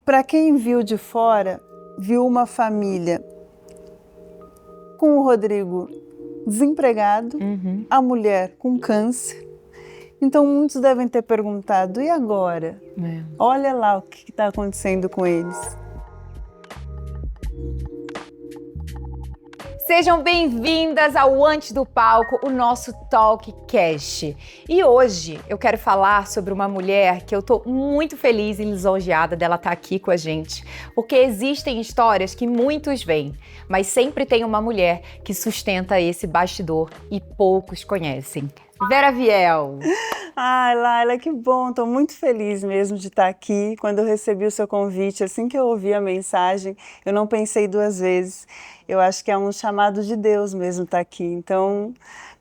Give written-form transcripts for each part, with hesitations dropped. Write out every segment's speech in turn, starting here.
Para quem viu de fora, viu uma família com o Rodrigo desempregado, a mulher com câncer. Então muitos devem ter perguntado, e agora? Olha lá o que está acontecendo com eles. Sejam bem-vindas ao Antes do Palco, o nosso Talkcast. E hoje eu quero falar sobre uma mulher que eu tô muito feliz e lisonjeada dela estar aqui com a gente. Porque existem histórias que muitos veem, mas sempre tem uma mulher que sustenta esse bastidor e poucos conhecem. Vera Viel. Ai, Laila, que bom, estou muito feliz mesmo de estar aqui. Quando eu recebi o seu convite, assim que eu ouvi a mensagem, eu não pensei duas vezes. Eu acho que é um chamado de Deus mesmo estar aqui. Então,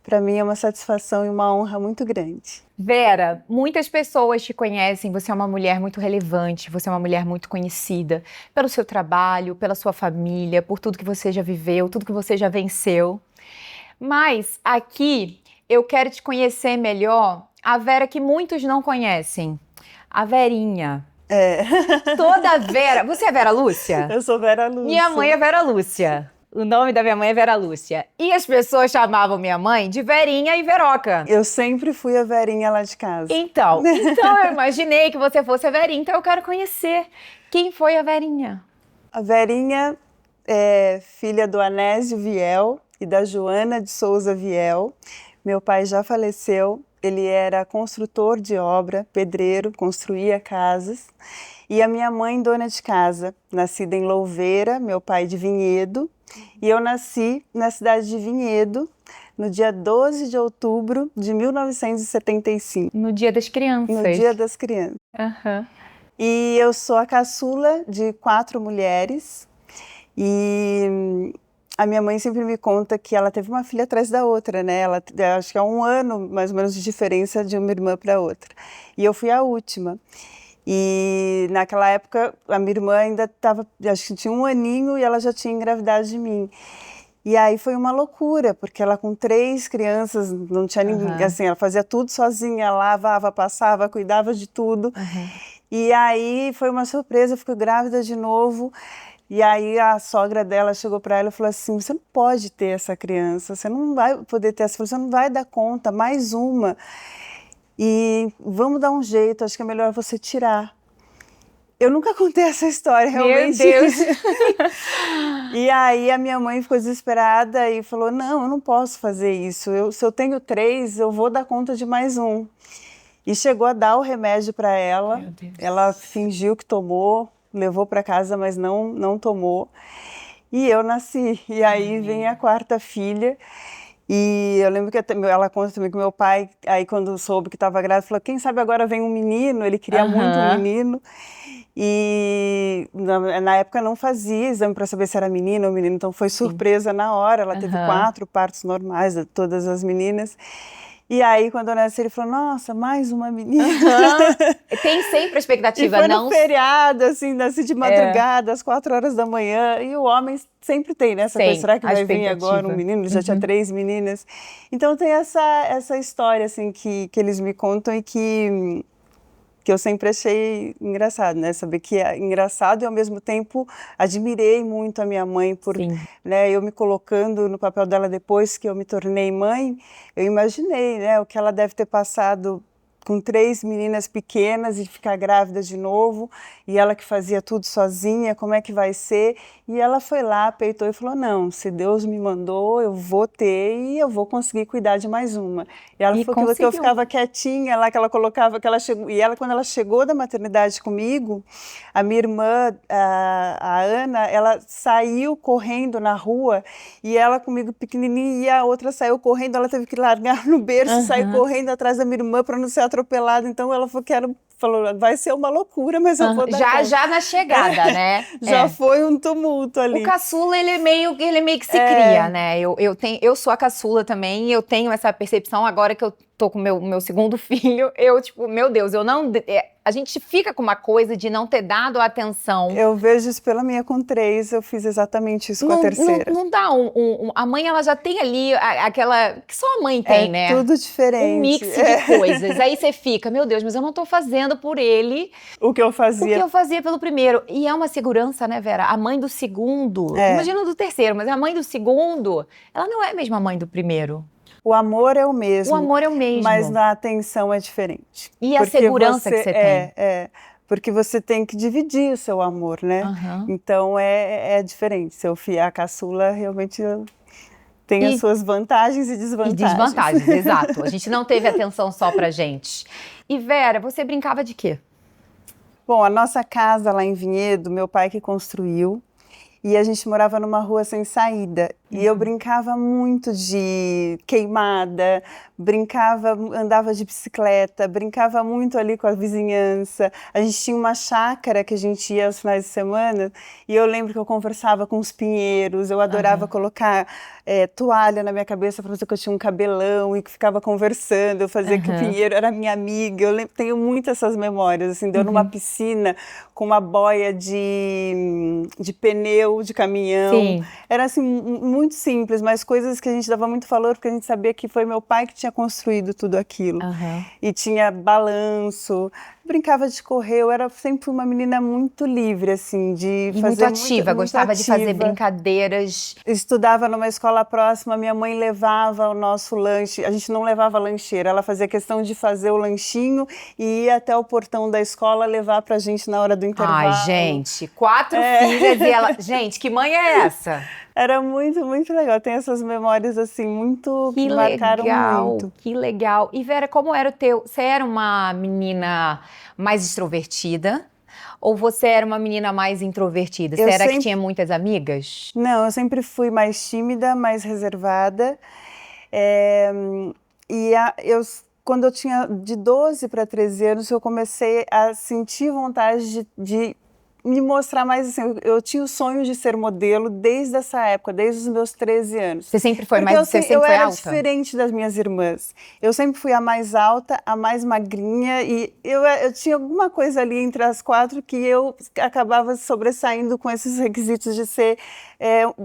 para mim é uma satisfação e uma honra muito grande. Vera, muitas pessoas te conhecem, você é uma mulher muito relevante, você é uma mulher muito conhecida pelo seu trabalho, pela sua família, por tudo que você já viveu, tudo que você já venceu. Mas aqui eu quero te conhecer melhor, a Vera que muitos não conhecem, a Verinha. Toda Vera... Você é Vera Lúcia? Eu sou Vera Lúcia. Minha mãe é Vera Lúcia. O nome da minha mãe é Vera Lúcia. E as pessoas chamavam minha mãe de Verinha e Veroca. Eu sempre fui a Verinha lá de casa. Então eu imaginei que você fosse a Verinha, então eu quero conhecer. Quem foi a Verinha? A Verinha é filha do Anésio Viel e da Joana de Souza Viel. Meu pai já faleceu, ele era construtor de obra, pedreiro, construía casas. E a minha mãe, dona de casa, nascida em Louveira, meu pai de Vinhedo. E eu nasci na cidade de Vinhedo, no dia 12 de outubro de 1975. No Dia das Crianças. No Dia das Crianças. E eu sou a caçula de 4 mulheres. E a minha mãe sempre me conta que ela teve uma filha atrás da outra, né? Ela, acho que há 1 ano, mais ou menos, de diferença de uma irmã para outra. E eu fui a última. E naquela época, a minha irmã ainda estava, acho que tinha 1 aninho e ela já tinha engravidado de mim. E aí foi uma loucura, porque ela com 3 crianças, não tinha ninguém, assim, ela fazia tudo sozinha, lavava, passava, cuidava de tudo. E aí foi uma surpresa, eu fiquei grávida de novo. E aí a sogra dela chegou para ela e falou assim, você não pode ter essa criança, você não vai poder ter essa, você não vai dar conta, mais uma. E vamos dar um jeito, acho que é melhor você tirar. Eu nunca contei essa história, realmente. Meu Deus! E aí a minha mãe ficou desesperada e falou, não, eu não posso fazer isso, se eu tenho 3, eu vou dar conta de mais um. E chegou a dar o remédio para ela, ela fingiu que tomou, levou para casa, mas não tomou. E eu nasci, e aí vem a 4ª filha. E eu lembro que ela conta também que meu pai, aí quando soube que estava grávida, falou, quem sabe agora vem um menino, ele queria muito um menino. E na época não fazia exame para saber se era menina ou menino, então foi surpresa na hora, ela teve 4 partos normais, todas as meninas. E aí, quando eu nasci, ele falou, nossa, mais uma menina. Tem sempre a expectativa, e foi não? no feriado, assim, nasci de madrugada, às 4 horas da manhã. E o homem sempre tem, né? Essa coisa, será que vai vir agora um menino? Ele já tinha 3 meninas. Então tem essa história, assim, que eles me contam e que eu sempre achei engraçado, né? Saber que é engraçado e, ao mesmo tempo, admirei muito a minha mãe por, né? Eu me colocando no papel dela depois que eu me tornei mãe, eu imaginei, né? O que ela deve ter passado com 3 meninas pequenas e ficar grávida de novo, e ela que fazia tudo sozinha, como é que vai ser? E ela foi lá, peitou e falou, não, se Deus me mandou, eu vou ter e eu vou conseguir cuidar de mais uma. E ela falou que eu ficava quietinha lá, que ela colocava, que ela chegou, e ela, quando ela chegou da maternidade comigo, a minha irmã, a Ana, ela saiu correndo na rua, e ela comigo pequenininha, e a outra saiu correndo, ela teve que largar no berço, sair correndo atrás da minha irmã para não ser atropelada, então ela falou, vai ser uma loucura, mas eu vou dar conta. Já na chegada, né? Já foi um tumulto ali. O caçula, ele meio que se cria, né? Eu sou a caçula também, e eu tenho essa percepção agora que eu tô com meu 2º filho, eu tipo, meu Deus, a gente fica com uma coisa de não ter dado atenção. Eu vejo isso pela minha com 3, eu fiz exatamente isso com a terceira. Não dá a mãe, ela já tem ali aquela, que só a mãe tem, né? É tudo diferente. Um mix de coisas, aí você fica, meu Deus, mas eu não tô fazendo fazendo por ele o que eu fazia pelo primeiro. E é uma segurança, né, Vera? A mãe do segundo, imagina do terceiro, mas a mãe do segundo, ela não é a mesma mãe do primeiro. O amor é o mesmo. O amor é o mesmo. Mas na atenção é diferente. E a segurança que você tem. Porque você tem que dividir o seu amor, né? Então é diferente. A caçula realmente tem as suas vantagens e desvantagens. E desvantagens, exato. A gente não teve atenção só pra gente. E Vera, você brincava de quê? Bom, a nossa casa lá em Vinhedo, meu pai que construiu. E a gente morava numa rua sem saída. E eu brincava muito de queimada, andava de bicicleta, brincava muito ali com a vizinhança. A gente tinha uma chácara que a gente ia aos finais de semana. E eu lembro que eu conversava com os pinheiros. Eu adorava colocar toalha na minha cabeça para dizer que eu tinha um cabelão e que ficava conversando. Eu fazia que o pinheiro era minha amiga. Eu tenho muitas essas memórias. Assim, deu numa piscina com uma boia de pneu de caminhão. Sim. Era assim, muito simples, mas coisas que a gente dava muito valor, porque a gente sabia que foi meu pai que tinha construído tudo aquilo. E tinha balanço, brincava de correr, eu sempre fui uma menina muito livre, assim, de fazer muito ativa, gostava de fazer brincadeiras. Estudava numa escola próxima, minha mãe levava o nosso lanche, a gente não levava lancheira, ela fazia questão de fazer o lanchinho e ir até o portão da escola levar pra gente na hora do intervalo. Ai, gente, 4 filhas e ela... Gente, que mãe é essa? Era muito, muito legal. Tem essas memórias, assim, que marcaram muito. Que legal. E Vera, como era o teu... Você era uma menina mais extrovertida? Ou você era uma menina mais introvertida? Você era que tinha muitas amigas? Não, eu sempre fui mais tímida, mais reservada. Quando eu tinha de 12 para 13 anos, eu comecei a sentir vontade de me mostrar mais assim. Eu tinha o sonho de ser modelo desde essa época, desde os meus 13 anos. Você sempre foi eu era diferente das minhas irmãs. Eu sempre fui a mais alta, a mais magrinha e eu tinha alguma coisa ali entre as 4 que eu acabava sobressaindo com esses requisitos de ser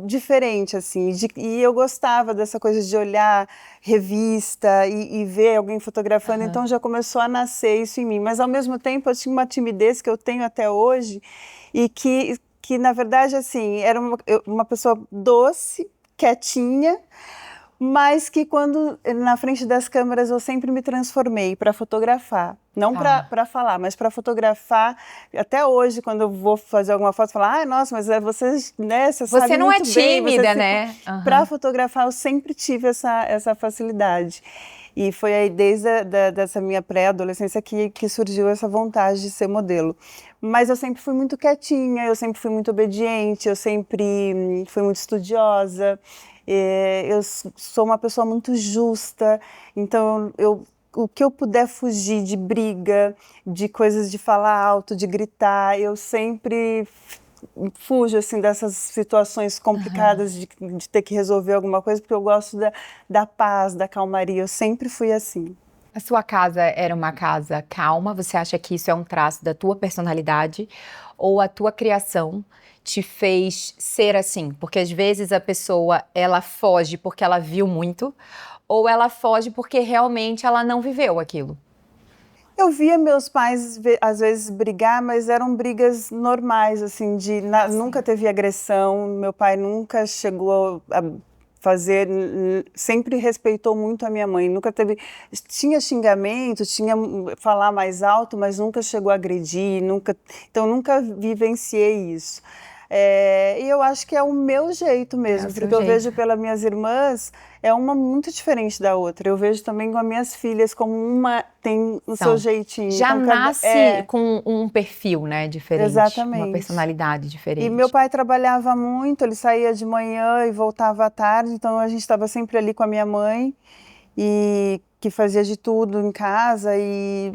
diferente, assim. E eu gostava dessa coisa de olhar revista e ver alguém fotografando, então já começou a nascer isso em mim. Mas ao mesmo tempo eu tinha uma timidez que eu tenho até hoje e que na verdade, assim, era uma pessoa doce, quietinha, mas que quando, na frente das câmeras, eu sempre me transformei para fotografar. Não para falar, mas para fotografar. Até hoje, quando eu vou fazer alguma foto, falar, nossa, mas você, né, você sabe não muito é tímida, bem, né? Para fotografar, eu sempre tive essa facilidade. E foi aí, desde dessa minha pré-adolescência, que surgiu essa vontade de ser modelo. Mas eu sempre fui muito quietinha, eu sempre fui muito obediente, eu sempre fui muito estudiosa. Eu sou uma pessoa muito justa, então o que eu puder fugir de briga, de coisas de falar alto, de gritar, eu sempre fujo assim, dessas situações complicadas de ter que resolver alguma coisa, porque eu gosto da paz, da calmaria, eu sempre fui assim. A sua casa era uma casa calma? Você acha que isso é um traço da tua personalidade? Ou a tua criação te fez ser assim? Porque às vezes a pessoa, ela foge porque ela viu muito, ou ela foge porque realmente ela não viveu aquilo. Eu via meus pais, às vezes, brigar, mas eram brigas normais, assim, nunca teve agressão, meu pai nunca chegou a fazer, sempre respeitou muito a minha mãe, nunca teve, tinha xingamento, tinha falar mais alto, mas nunca chegou a agredir, então nunca vivenciei isso. E eu acho que é o meu jeito mesmo, porque eu vejo pelas minhas irmãs, é uma muito diferente da outra. Eu vejo também com as minhas filhas, como uma tem o seu jeitinho. Já nasce com um perfil, né, diferente. Exatamente. Uma personalidade diferente. E meu pai trabalhava muito, ele saía de manhã e voltava à tarde, então a gente estava sempre ali com a minha mãe, e que fazia de tudo em casa, e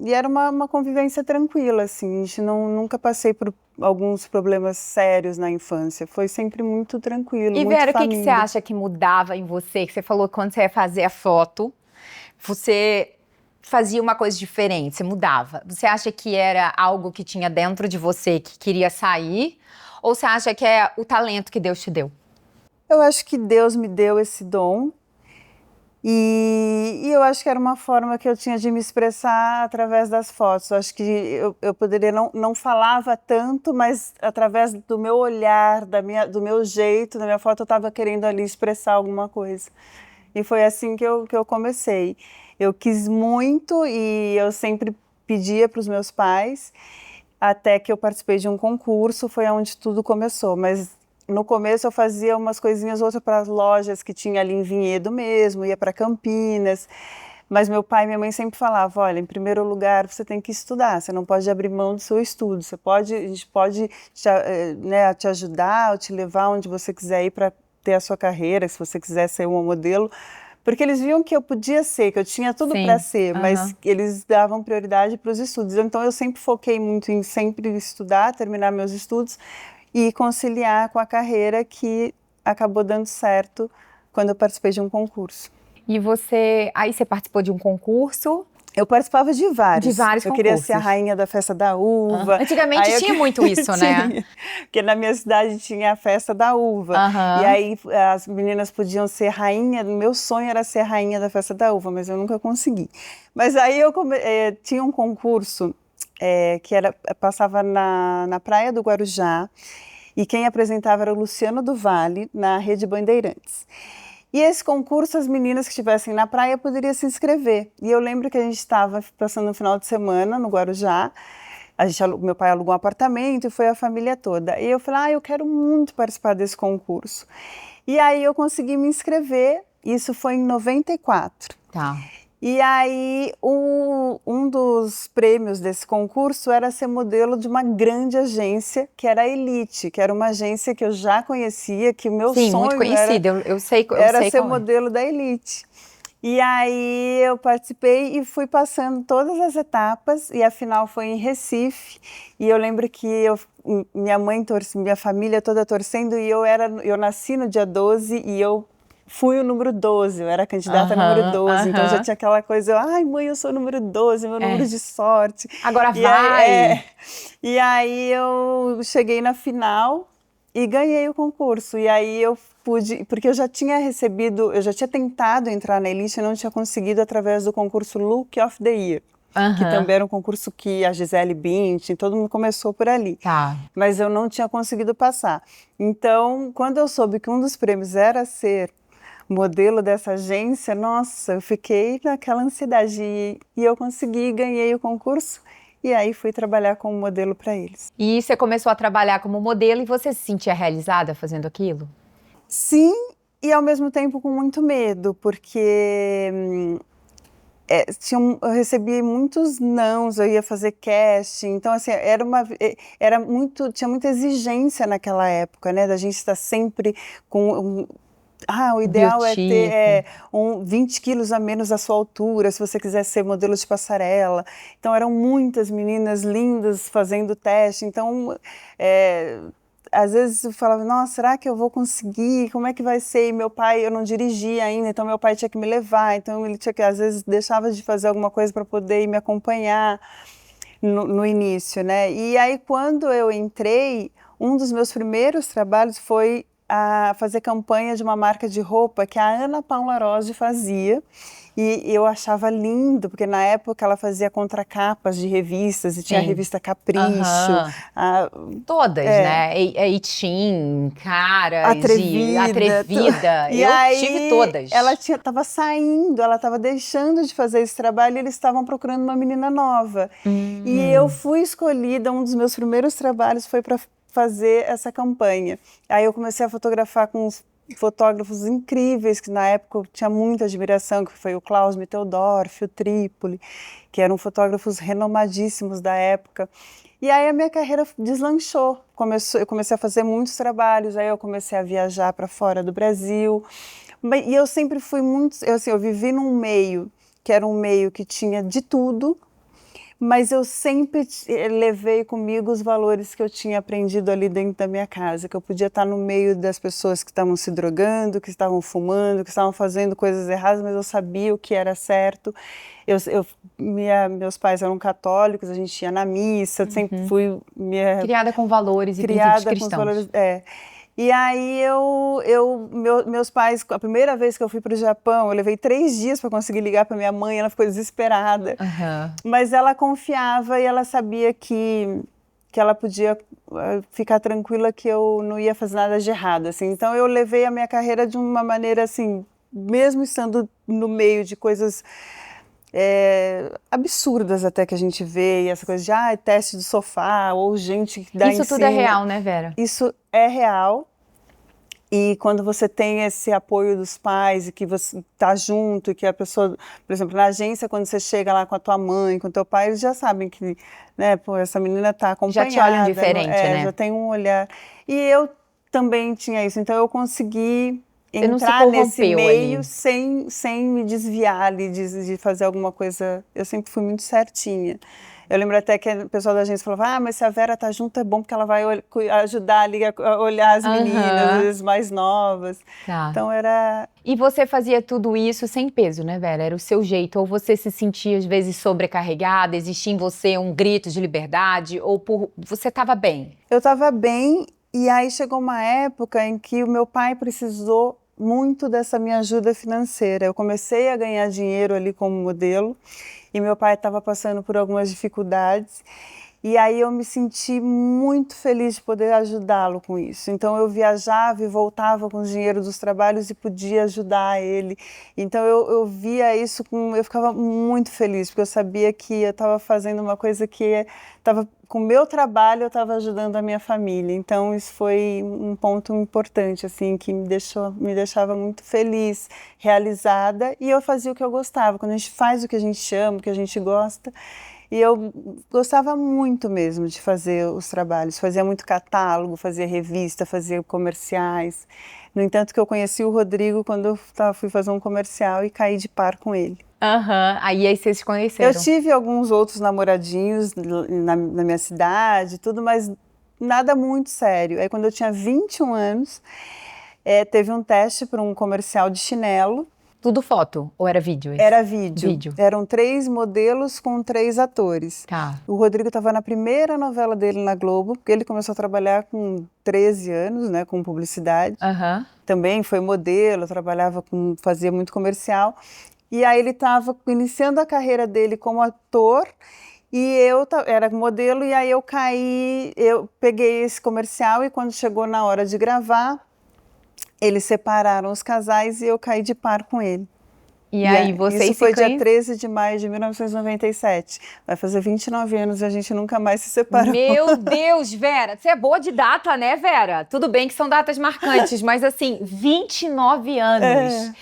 era uma convivência tranquila, assim. A gente nunca passei por alguns problemas sérios na infância. Foi sempre muito tranquilo, muito família. E Vera, o que você acha que mudava em você? Que você falou que quando você ia fazer a foto, você fazia uma coisa diferente, você mudava. Você acha que era algo que tinha dentro de você que queria sair? Ou você acha que é o talento que Deus te deu? Eu acho que Deus me deu esse dom. E eu acho que era uma forma que eu tinha de me expressar através das fotos. Eu acho que eu poderia, não falava tanto, mas através do meu olhar, do meu jeito, da minha foto, eu estava querendo ali expressar alguma coisa. E foi assim que eu comecei. Eu quis muito e eu sempre pedia para os meus pais, até que eu participei de um concurso, foi onde tudo começou. Mas no começo eu fazia umas coisinhas, outras para as lojas que tinha ali em Vinhedo mesmo, ia para Campinas. Mas meu pai e minha mãe sempre falavam, olha, em primeiro lugar você tem que estudar, você não pode abrir mão do seu estudo, a gente pode te ajudar ou te levar onde você quiser ir para ter a sua carreira, se você quiser ser uma modelo, porque eles viam que eu podia ser, que eu tinha tudo para ser, mas eles davam prioridade para os estudos. Então eu sempre foquei muito em sempre estudar, terminar meus estudos e conciliar com a carreira, que acabou dando certo quando eu participei de um concurso. E aí você participou de um concurso? Eu participava de vários. De vários concursos. Eu queria ser a rainha da festa da uva. Antigamente tinha muito isso, né? Porque na minha cidade tinha a festa da uva. E aí as meninas podiam ser rainha. Meu sonho era ser rainha da festa da uva, mas eu nunca consegui. Mas aí tinha um concurso que passava na Praia do Guarujá. E quem apresentava era o Luciano do Vale, na Rede Bandeirantes. E esse concurso, as meninas que estivessem na praia poderiam se inscrever. E eu lembro que a gente estava passando um final de semana no Guarujá, meu pai alugou um apartamento e foi a família toda. E eu falei, eu quero muito participar desse concurso. E aí eu consegui me inscrever, isso foi em 94. Tá. E aí, um dos prêmios desse concurso era ser modelo de uma grande agência, que era a Elite, que era uma agência que eu já conhecia, que o meu sonho muito conhecida, eu sei era ser modelo da Elite. E aí eu participei e fui passando todas as etapas, e a final foi em Recife. E eu lembro que minha mãe minha família toda torcendo, e eu nasci no dia 12 e eu fui o número 12, eu era candidata número 12, então já tinha aquela coisa, ai mãe, eu sou o número 12, meu número de sorte. Agora vai! E aí eu cheguei na final e ganhei o concurso, e aí eu pude, porque eu já tinha tentado entrar na Elite e não tinha conseguido através do concurso Look of the Year. Que também era um concurso que a Gisele Bündchen, todo mundo começou por ali. Tá. Mas eu não tinha conseguido passar. Então, quando eu soube que um dos prêmios era ser modelo dessa agência, nossa, eu fiquei naquela ansiedade. E eu consegui, ganhei o concurso. E aí fui trabalhar como modelo para eles. E você começou a trabalhar como modelo e você se sentia realizada fazendo aquilo? Sim, e ao mesmo tempo com muito medo, porque eu recebi muitos nãos, eu ia fazer casting, então assim, tinha muita exigência naquela época, né, da gente estar sempre com o ideal biotipo. É ter 20 quilos a menos da sua altura, se você quiser ser modelo de passarela. Então eram muitas meninas lindas fazendo teste, então às vezes eu falava, nossa, será que eu vou conseguir? Como é que vai ser? E meu pai, eu não dirigia ainda, então meu pai tinha que me levar, então ele tinha que, às vezes, deixava de fazer alguma coisa para poder ir me acompanhar no início, né? E aí, quando eu entrei, um dos meus primeiros trabalhos foi a fazer campanha de uma marca de roupa que a Ana Paula Rossi fazia. E eu achava lindo, porque na época ela fazia contracapas de revistas, e tinha a revista Capricho. Todas, né? Eitin, Cara, Atrevida. E eu aí, tive todas. Ela estava saindo, ela estava deixando de fazer esse trabalho e eles estavam procurando uma menina nova. E eu fui escolhida, um dos meus primeiros trabalhos foi para fazer essa campanha. Aí eu comecei a fotografar com fotógrafos incríveis, que na época eu tinha muita admiração, que foi o Klaus Mitteldorf, o Trípoli, que eram fotógrafos renomadíssimos da época. E aí a minha carreira deslanchou. Eu comecei a fazer muitos trabalhos, aí eu comecei a viajar para fora do Brasil. E eu sempre fui eu vivi num meio, que era um meio que tinha de tudo, mas eu sempre levei comigo os valores que eu tinha aprendido ali dentro da minha casa, que eu podia estar no meio das pessoas que estavam se drogando, que estavam fumando, que estavam fazendo coisas erradas, mas eu sabia o que era certo. Meus pais eram católicos, a gente ia na missa, sempre fui... Criada com valores e princípios cristãos. E aí meus pais, a primeira vez que eu fui para o Japão, eu levei 3 dias para conseguir ligar para minha mãe, ela ficou desesperada. Mas ela confiava e ela sabia que ela podia ficar tranquila que eu não ia fazer nada de errado, assim. Então eu levei a minha carreira de uma maneira assim, mesmo estando no meio de coisas absurdas até que a gente vê, e essa coisa de teste de sofá, ou gente que dá em cima. Isso tudo é real, né, Vera? Isso é real. E quando você tem esse apoio dos pais e que você está junto e que a pessoa, por exemplo, na agência, quando você chega lá com a tua mãe, com o teu pai, eles já sabem que, né, pô, essa menina está acompanhada. Já te olham diferente, né? Já tem um olhar. E eu também tinha isso, então eu consegui entrar nesse meio sem me desviar ali de fazer alguma coisa. Eu sempre fui muito certinha. Eu lembro até que o pessoal da agência falava, mas se a Vera tá junto é bom porque ela vai ajudar ali a olhar as meninas, as mais novas. Tá. Então era... E você fazia tudo isso sem peso, né, Vera? Era o seu jeito. Ou você se sentia, às vezes, sobrecarregada, existia em você um grito de liberdade, ou você estava bem? Eu estava bem, e aí chegou uma época em que o meu pai precisou muito dessa minha ajuda financeira. Eu comecei a ganhar dinheiro ali como modelo, e meu pai estava passando por algumas dificuldades, e aí eu me senti muito feliz de poder ajudá-lo com isso. Então eu viajava e voltava com o dinheiro dos trabalhos e podia ajudar ele. Então eu via isso, eu ficava muito feliz, porque eu sabia que eu estava fazendo uma coisa que estava... Com o meu trabalho, eu estava ajudando a minha família. Então, isso foi um ponto importante, assim, que me deixava muito feliz, realizada. E eu fazia o que eu gostava. Quando a gente faz o que a gente ama, o que a gente gosta. E eu gostava muito mesmo de fazer os trabalhos. Fazia muito catálogo, fazia revista, fazia comerciais. No entanto, que eu conheci o Rodrigo quando eu fui fazer um comercial e caí de par com ele. Aí vocês se conheceram. Eu tive alguns outros namoradinhos na minha cidade, tudo, mas nada muito sério. Aí quando eu tinha 21 anos, teve um teste para um comercial de chinelo. Tudo foto ou era vídeo? Era vídeo. Eram 3 modelos com 3 atores. Tá. O Rodrigo estava na primeira novela dele na Globo, porque ele começou a trabalhar com 13 anos, né, com publicidade. Também foi modelo, fazia muito comercial. E aí ele estava iniciando a carreira dele como ator, e eu era modelo, e aí eu peguei esse comercial, e quando chegou na hora de gravar, eles separaram os casais e eu caí de par com ele. E aí vocês Isso foi dia 13 de maio de 1997. Vai fazer 29 anos e a gente nunca mais se separou. Meu Deus, Vera, você é boa de data, né, Vera? Tudo bem que são datas marcantes, mas assim, 29 anos.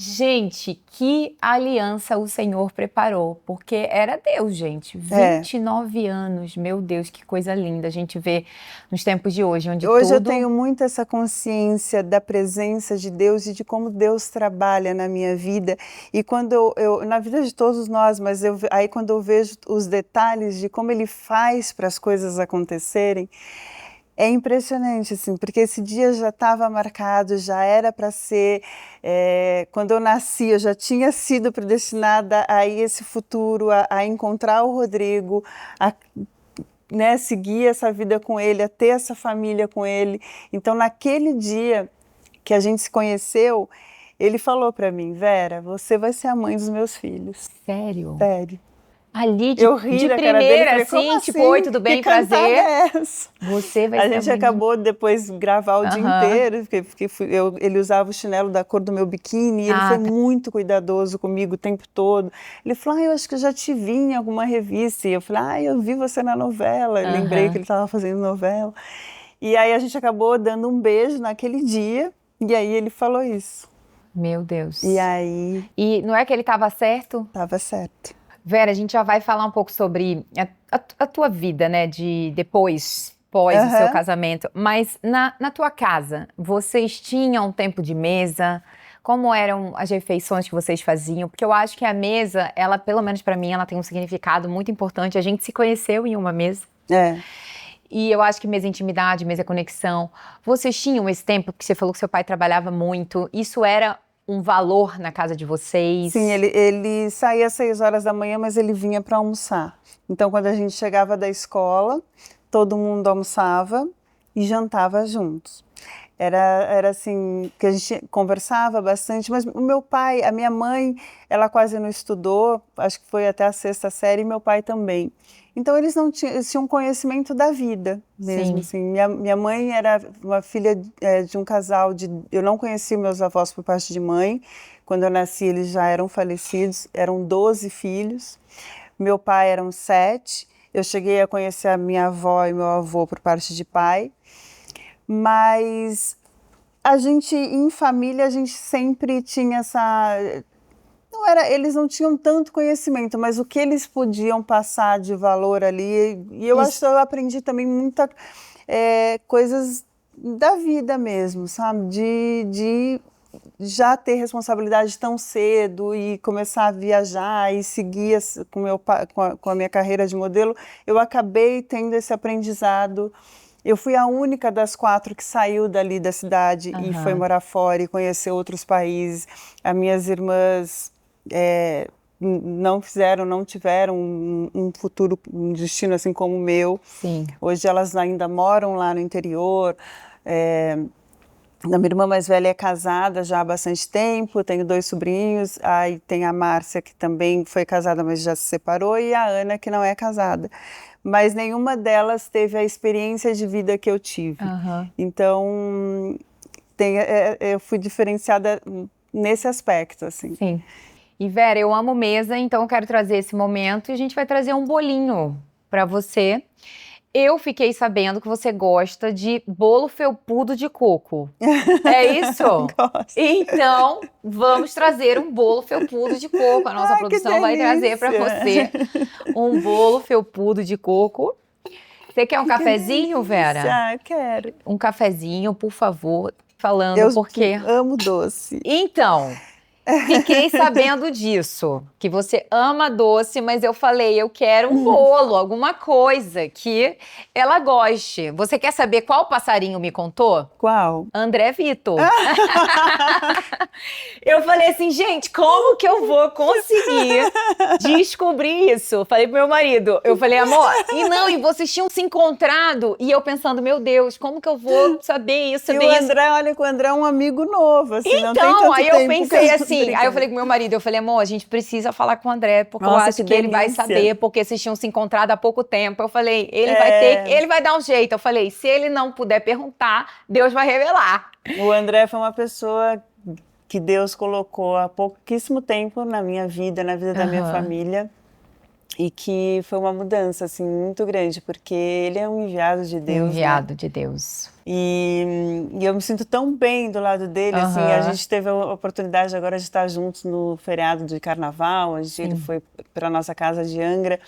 Gente, que aliança o Senhor preparou, porque era Deus, gente. 29 anos, meu Deus, que coisa linda a gente vê nos tempos de hoje, onde Hoje eu tenho muito essa consciência da presença de Deus e de como Deus trabalha na minha vida. E quando na vida de todos nós, mas aí quando eu vejo os detalhes de como Ele faz para as coisas acontecerem, é impressionante, assim, porque esse dia já estava marcado, já era para ser, quando eu nasci, eu já tinha sido predestinada a esse futuro, a encontrar o Rodrigo, né, seguir essa vida com ele, a ter essa família com ele. Então, naquele dia que a gente se conheceu, ele falou para mim, Vera, você vai ser a mãe dos meus filhos. Sério? Sério. Ali eu ri de da primeira, cara dele, assim, tipo, oi, tudo bem, prazer. É essa? Você vai ser a gente acabou depois gravar o dia inteiro, porque ele usava o chinelo da cor do meu biquíni, e ele foi muito cuidadoso comigo o tempo todo. Ele falou, eu acho que eu já te vi em alguma revista. E eu falei, eu vi você na novela. Eu lembrei que ele estava fazendo novela. E aí a gente acabou dando um beijo naquele dia, e aí ele falou isso. Meu Deus. E aí... E não é que ele estava certo? Estava certo. Vera, a gente já vai falar um pouco sobre a tua vida, né, pós o seu casamento, mas na tua casa, vocês tinham tempo de mesa? Como eram as refeições que vocês faziam? Porque eu acho que a mesa, ela, pelo menos para mim, ela tem um significado muito importante. A gente se conheceu em uma mesa. E eu acho que mesa intimidade, mesa conexão. Vocês tinham esse tempo, porque você falou que seu pai trabalhava muito, isso era um valor na casa de vocês? Sim, ele saía às 6 horas da manhã, mas ele vinha para almoçar. Então, quando a gente chegava da escola, todo mundo almoçava e jantava juntos. Era assim, que a gente conversava bastante, mas o meu pai, a minha mãe, ela quase não estudou, acho que foi até a 6ª série, e meu pai também. Então eles não tinham, eles tinham conhecimento da vida mesmo, assim. Minha mãe era uma filha de um casal eu não conheci meus avós por parte de mãe. Quando eu nasci eles já eram falecidos, eram 12 filhos. Meu pai eram 7. Eu cheguei a conhecer a minha avó e meu avô por parte de pai. Mas a gente, em família, a gente sempre tinha essa... eles não tinham tanto conhecimento, mas o que eles podiam passar de valor ali, e eu acho que eu aprendi também muita coisas da vida mesmo, sabe? De já ter responsabilidade tão cedo e começar a viajar e seguir com a minha carreira de modelo, eu acabei tendo esse aprendizado. Eu fui a única das 4 que saiu dali da cidade e foi morar fora e conhecer outros países. As minhas irmãs não tiveram um futuro, um destino assim como o meu. Sim. Hoje elas ainda moram lá no interior. A minha irmã mais velha é casada já há bastante tempo, tenho 2 sobrinhos, aí tem a Márcia, que também foi casada, mas já se separou, e a Ana, que não é casada. Mas nenhuma delas teve a experiência de vida que eu tive. Então, eu fui diferenciada nesse aspecto, assim. Sim. E Vera, eu amo mesa, então eu quero trazer esse momento e a gente vai trazer um bolinho para você. Eu fiquei sabendo que você gosta de bolo felpudo de coco. É isso? Gosto. Então, vamos trazer um bolo felpudo de coco. A nossa produção vai trazer para você um bolo felpudo de coco. Você quer um cafezinho, Vera? Quero. Um cafezinho, por favor. Falando porque... Eu amo doce. Então... Fiquei sabendo disso, que você ama doce, mas eu falei, eu quero um bolo, alguma coisa que ela goste. Você quer saber qual passarinho me contou? Qual? André Vitor. Eu falei assim, gente, como que eu vou conseguir descobrir isso? Falei pro meu marido, eu falei, amor, e vocês tinham se encontrado? E eu pensando, meu Deus, como que eu vou saber isso? E o André, olha que o André é um amigo novo, assim, então, não tem tanto aí tempo eu pensei assim, aí eu falei com meu marido, eu falei, amor, a gente precisa falar com o André, porque eu acho que ele vai saber, porque vocês tinham se encontrado há pouco tempo. Eu falei, ele vai dar um jeito. Eu falei, se ele não puder perguntar, Deus vai revelar. O André foi uma pessoa que Deus colocou há pouquíssimo tempo na minha vida, na vida da minha família, e que foi uma mudança, assim, muito grande, porque ele é um enviado de Deus. Enviado de Deus. E eu me sinto tão bem do lado dele, assim, a gente teve a oportunidade agora de estar juntos no feriado de carnaval, ele foi para nossa casa de Angra,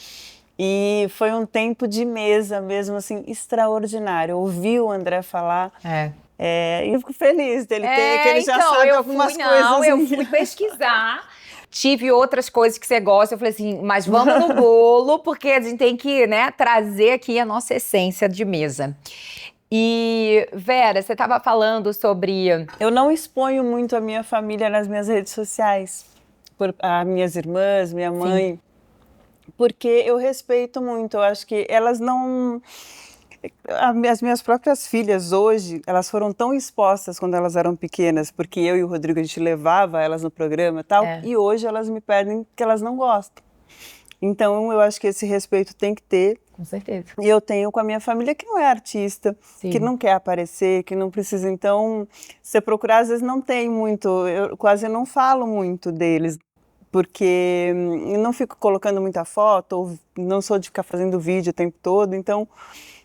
e foi um tempo de mesa mesmo, assim, extraordinário. Ouvi o André falar, e eu fico feliz dele ter, que ele já sabe algumas coisas. Eu fui pesquisar. Tive outras coisas que você gosta, eu falei assim, mas vamos no bolo, porque a gente tem que, trazer aqui a nossa essência de mesa. E, Vera, você estava falando sobre... Eu não exponho muito a minha família nas minhas redes sociais, as minhas irmãs, minha mãe, porque eu respeito muito, eu acho que elas não... As minhas próprias filhas hoje, elas foram tão expostas quando elas eram pequenas, porque eu e o Rodrigo, a gente levava elas no programa e tal, e hoje elas me pedem que elas não gostam. Então, eu acho que esse respeito tem que ter. Com certeza. E eu tenho com a minha família que não é artista, que não quer aparecer, que não precisa. Então, se você procurar, às vezes não tem muito, eu quase não falo muito deles, porque eu não fico colocando muita foto, ou não sou de ficar fazendo vídeo o tempo todo, então...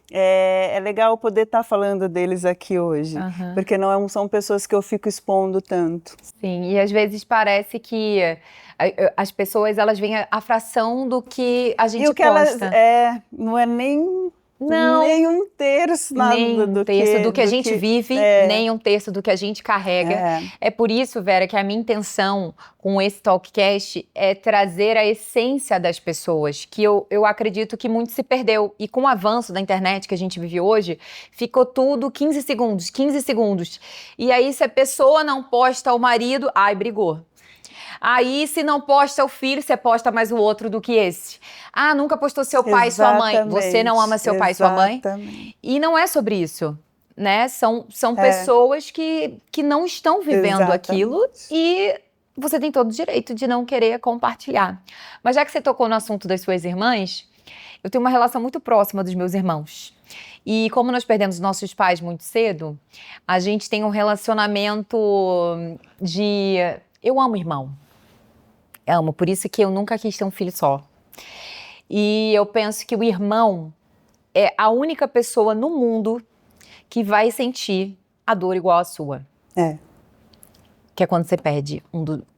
É legal poder estar falando deles aqui hoje, porque não são pessoas que eu fico expondo tanto. Sim, e às vezes parece que as pessoas, elas veem a fração do que a gente posta. Não é nem um terço do que a gente vive, nem um terço do que a gente carrega. É por isso, Vera, que a minha intenção com esse Talkcast é trazer a essência das pessoas, que eu acredito que muito se perdeu. E com o avanço da internet que a gente vive hoje, ficou tudo 15 segundos. E aí, se a pessoa não posta o marido, brigou. Aí, se não posta o filho, você posta mais o outro do que esse. Nunca postou seu pai e sua mãe. Você não ama seu pai e sua mãe? E não é sobre isso. né? São pessoas que não estão vivendo aquilo e você tem todo o direito de não querer compartilhar. Mas já que você tocou no assunto das suas irmãs, eu tenho uma relação muito próxima dos meus irmãos. E como nós perdemos nossos pais muito cedo, a gente tem um relacionamento de... Eu amo irmão. Amo, por isso que eu nunca quis ter um filho só. E eu penso que o irmão é a única pessoa no mundo que vai sentir a dor igual à sua. Que é quando você perde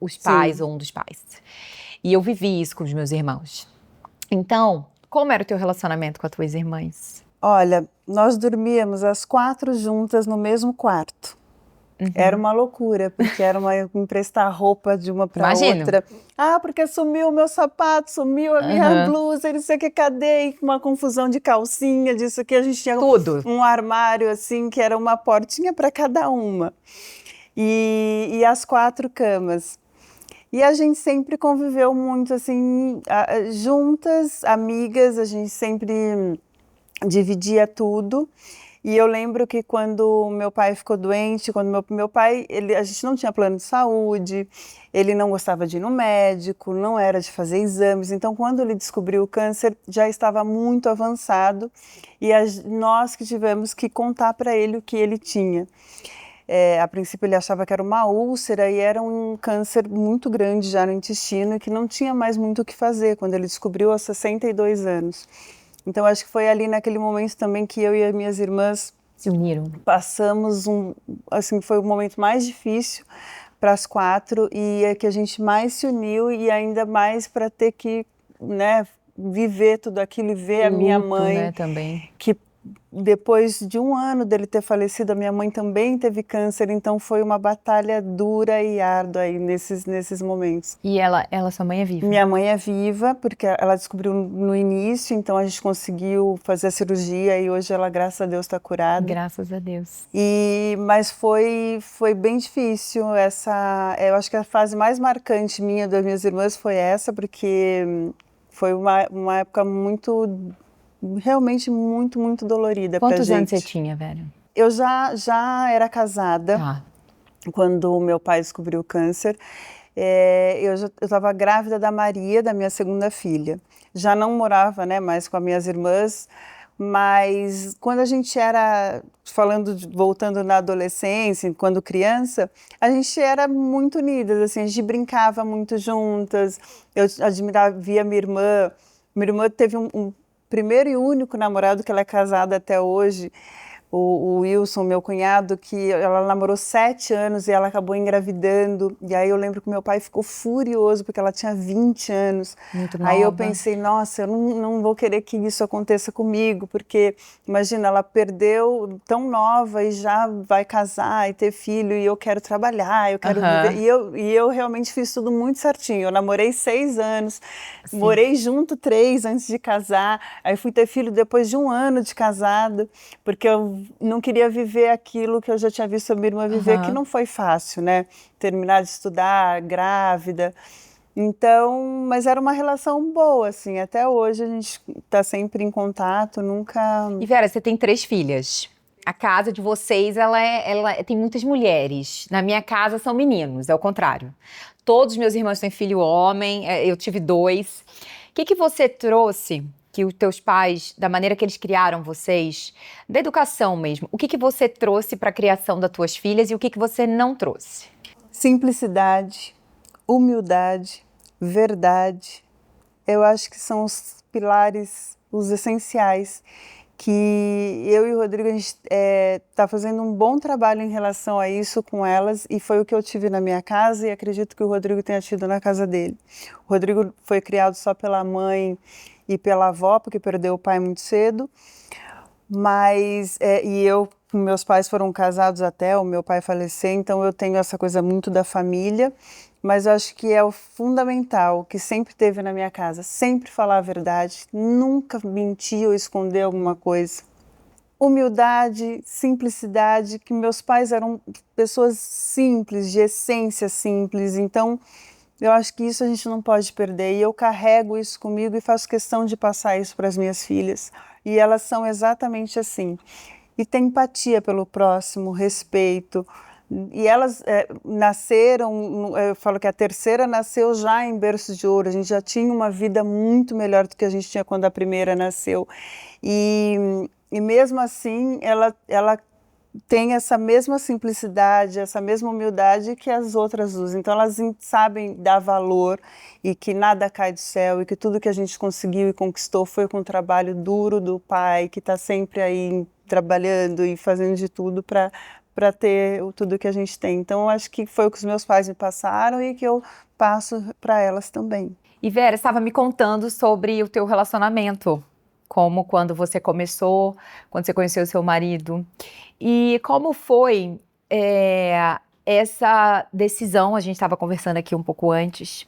os pais ou um dos pais. E eu vivi isso com os meus irmãos. Então, como era o teu relacionamento com as tuas irmãs? Olha, nós dormíamos as 4 juntas no mesmo quarto. Era uma loucura, porque era emprestar roupa de uma para outra. Porque sumiu o meu sapato, sumiu a minha blusa, não sei o que, cadê? Uma confusão de calcinha, disso aqui. A gente tinha um armário, assim, que era uma portinha para cada uma. E as 4 camas. E a gente sempre conviveu muito, assim, juntas, amigas, a gente sempre dividia tudo. E eu lembro que quando meu pai ficou doente, quando meu pai, a gente não tinha plano de saúde, ele não gostava de ir no médico, não era de fazer exames. Então, quando ele descobriu o câncer, já estava muito avançado e nós que tivemos que contar para ele o que ele tinha. A princípio ele achava que era uma úlcera e era um câncer muito grande já no intestino e que não tinha mais muito o que fazer quando ele descobriu aos 62 anos. Então, acho que foi ali naquele momento também que eu e as minhas irmãs se uniram. Passamos foi o momento mais difícil para as 4 e é que a gente mais se uniu e ainda mais para ter que, né, viver tudo aquilo e ver a minha mãe, né, também. Que depois de 1 ano dele ter falecido, a minha mãe também teve câncer, então foi uma batalha dura e árdua aí nesses momentos. E sua mãe é viva? Minha mãe é viva, porque ela descobriu no início, então a gente conseguiu fazer a cirurgia e hoje ela, graças a Deus, está curada. Graças a Deus. Mas foi bem difícil eu acho que a fase mais marcante minha das minhas irmãs foi essa, porque foi uma época realmente muito, muito dolorida pra gente. Quantos anos você tinha, Vera? Eu já era casada quando o meu pai descobriu o câncer. Eu estava grávida da Maria, da minha segunda filha. Já não morava, né, mais com as minhas irmãs, mas quando a gente era, voltando na adolescência, quando criança, a gente era muito unidas, assim, a gente brincava muito juntas. Eu via minha irmã. Minha irmã teve um primeiro e único namorado, que ela é casada até hoje, o Wilson, meu cunhado, que ela namorou 7 anos e ela acabou engravidando. E aí eu lembro que meu pai ficou furioso porque ela tinha 20 anos. Muito nova. Aí eu pensei, nossa, eu não vou querer que isso aconteça comigo, porque imagina, ela perdeu tão nova e já vai casar e ter filho, e eu quero trabalhar, eu quero viver. E eu realmente fiz tudo muito certinho. Eu namorei 6 anos, morei junto 3 antes de casar, aí fui ter filho depois de 1 ano de casado, porque eu não queria viver aquilo que eu já tinha visto a minha irmã viver, que não foi fácil, né? Terminar de estudar, grávida. Então, mas era uma relação boa, assim. Até hoje a gente tá sempre em contato, nunca... E Vera, você tem 3 filhas. A casa de vocês, ela tem muitas mulheres. Na minha casa são meninos, é o contrário. Todos os meus irmãos têm filho homem, eu tive 2. O que você trouxe, que os teus pais, da maneira que eles criaram vocês, da educação mesmo, o que você trouxe para a criação das tuas filhas e o que você não trouxe? Simplicidade, humildade, verdade. Eu acho que são os pilares, os essenciais, que eu e o Rodrigo, a gente está fazendo um bom trabalho em relação a isso com elas, e foi o que eu tive na minha casa e acredito que o Rodrigo tenha tido na casa dele. O Rodrigo foi criado só pela mãe e pela avó, porque perdeu o pai muito cedo, mas, meus pais foram casados até o meu pai falecer, então eu tenho essa coisa muito da família, mas eu acho que é o fundamental, que sempre teve na minha casa, sempre falar a verdade, nunca mentir ou esconder alguma coisa. Humildade, simplicidade, que meus pais eram pessoas simples, de essência simples, então eu acho que isso a gente não pode perder, e eu carrego isso comigo e faço questão de passar isso para as minhas filhas, e elas são exatamente assim. e ter empatia pelo próximo, respeito. E elas nasceram, eu falo que a terceira nasceu já em berço de ouro, a gente já tinha uma vida muito melhor do que a gente tinha quando a primeira nasceu. E mesmo assim, ela tem essa mesma simplicidade, essa mesma humildade que as outras usam. Então elas sabem dar valor e que nada cai do céu e que tudo que a gente conseguiu e conquistou foi com o trabalho duro do pai, que está sempre aí trabalhando e fazendo de tudo para ter tudo que a gente tem. Então, eu acho que foi o que os meus pais me passaram e que eu passo para elas também. E Vera, estava me contando sobre o teu relacionamento, como quando você começou, quando você conheceu o seu marido. E como foi essa decisão, a gente estava conversando aqui um pouco antes,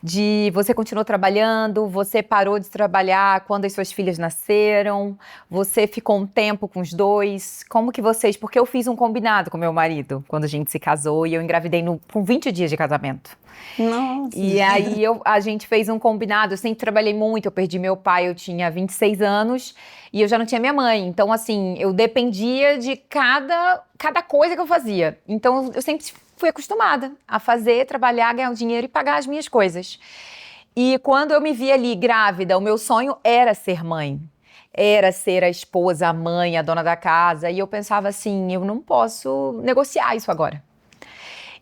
de você continuou trabalhando, você parou de trabalhar quando as suas filhas nasceram, você ficou um tempo com os dois, como que vocês... Porque eu fiz um combinado com meu marido quando a gente se casou e eu engravidei com 20 dias de casamento. Nossa! E aí a gente fez um combinado, eu sempre trabalhei muito, eu perdi meu pai, eu tinha 26 anos e eu já não tinha minha mãe. Então, assim, eu dependia de cada coisa que eu fazia. Então, eu sempre fui acostumada a fazer, trabalhar, ganhar o dinheiro e pagar as minhas coisas. E quando eu me vi ali grávida, o meu sonho era ser mãe. Era ser a esposa, a mãe, a dona da casa. E eu pensava assim, eu não posso negociar isso agora.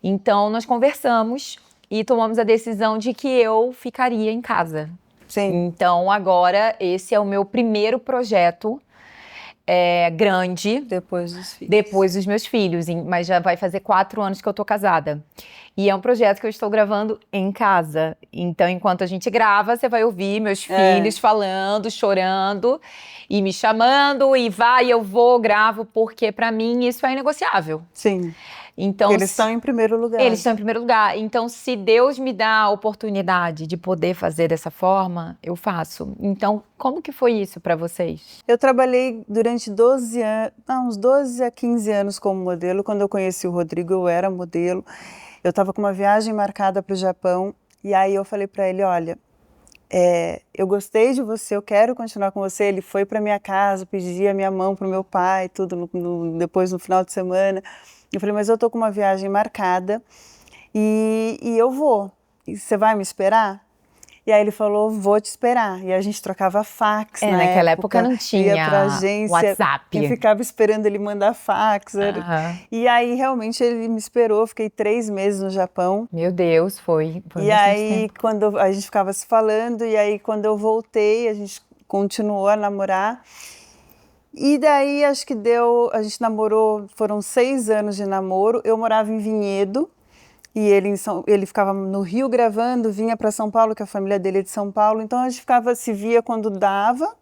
Então, nós conversamos e tomamos a decisão de que eu ficaria em casa. Sim. Então, agora, esse é o meu primeiro projeto grande. Depois dos filhos. Depois dos meus filhos, mas já vai fazer 4 anos que eu tô casada. E é um projeto que eu estou gravando em casa. Então, enquanto a gente grava, você vai ouvir meus filhos falando, chorando e me chamando, e vai, eu vou, gravo, porque para mim isso é inegociável. Sim. Então, eles estão em primeiro lugar. Eles estão em primeiro lugar. Então, se Deus me dá a oportunidade de poder fazer dessa forma, eu faço. Então, como que foi isso para vocês? Eu trabalhei durante 12 anos, uns 12 a 15 anos como modelo. Quando eu conheci o Rodrigo, eu era modelo. Eu estava com uma viagem marcada para o Japão. E aí eu falei para ele, olha, eu gostei de você, eu quero continuar com você. Ele foi para minha casa, pedia a minha mão para o meu pai, tudo depois no final de semana. Eu falei, mas eu tô com uma viagem marcada e eu vou. E você vai me esperar? E aí ele falou, vou te esperar. E a gente trocava fax naquela época não tinha ia pra agência, WhatsApp. E ficava esperando ele mandar fax. E aí realmente ele me esperou, fiquei 3 meses no Japão. Meu Deus, foi e aí tempo. Quando a gente ficava se falando, e aí quando eu voltei, a gente continuou a namorar. E daí acho que a gente namorou, foram 6 anos de namoro. Eu morava em Vinhedo e ele ficava no Rio gravando, vinha para São Paulo, que a família dele é de São Paulo. Então a gente se via quando dava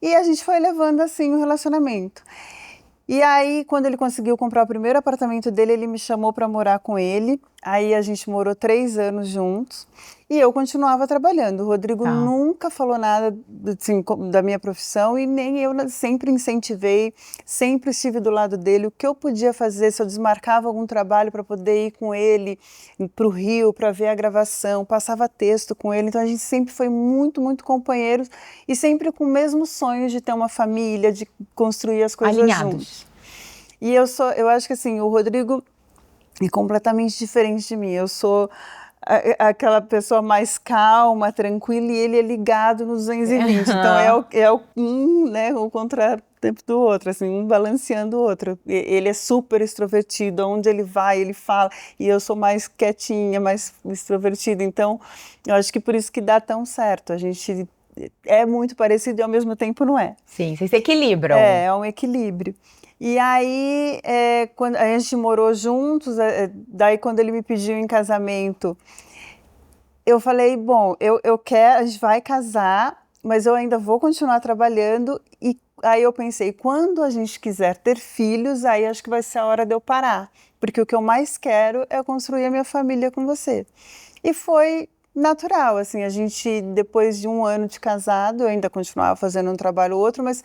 e a gente foi levando assim o relacionamento. E aí quando ele conseguiu comprar o primeiro apartamento dele, ele me chamou para morar com ele. Aí a gente morou 3 anos juntos. E eu continuava trabalhando. O Rodrigo nunca falou nada assim, da minha profissão e nem eu sempre incentivei, sempre estive do lado dele. O que eu podia fazer, se eu desmarcava algum trabalho para poder ir com ele para o Rio, para ver a gravação, passava texto com ele. Então a gente sempre foi muito, muito companheiros e sempre com o mesmo sonho de ter uma família, de construir as coisas juntos. E eu acho que assim, o Rodrigo é completamente diferente de mim. Eu sou aquela pessoa mais calma, tranquila, e ele é ligado nos 220. Então o contratempo do outro, assim, um balanceando o outro. Ele é super extrovertido, onde ele vai, ele fala, e eu sou mais quietinha, mais extrovertida. Então, eu acho que por isso que dá tão certo. A gente é muito parecido e ao mesmo tempo não é. Sim, vocês se equilibram. É um equilíbrio. E aí, quando a gente morou juntos, daí quando ele me pediu em casamento, eu falei, bom, eu quero, a gente vai casar, mas eu ainda vou continuar trabalhando. E aí eu pensei, quando a gente quiser ter filhos, aí acho que vai ser a hora de eu parar, porque o que eu mais quero é construir a minha família com você. E foi natural, assim, a gente, depois de 1 ano de casado, eu ainda continuava fazendo um trabalho ou outro, mas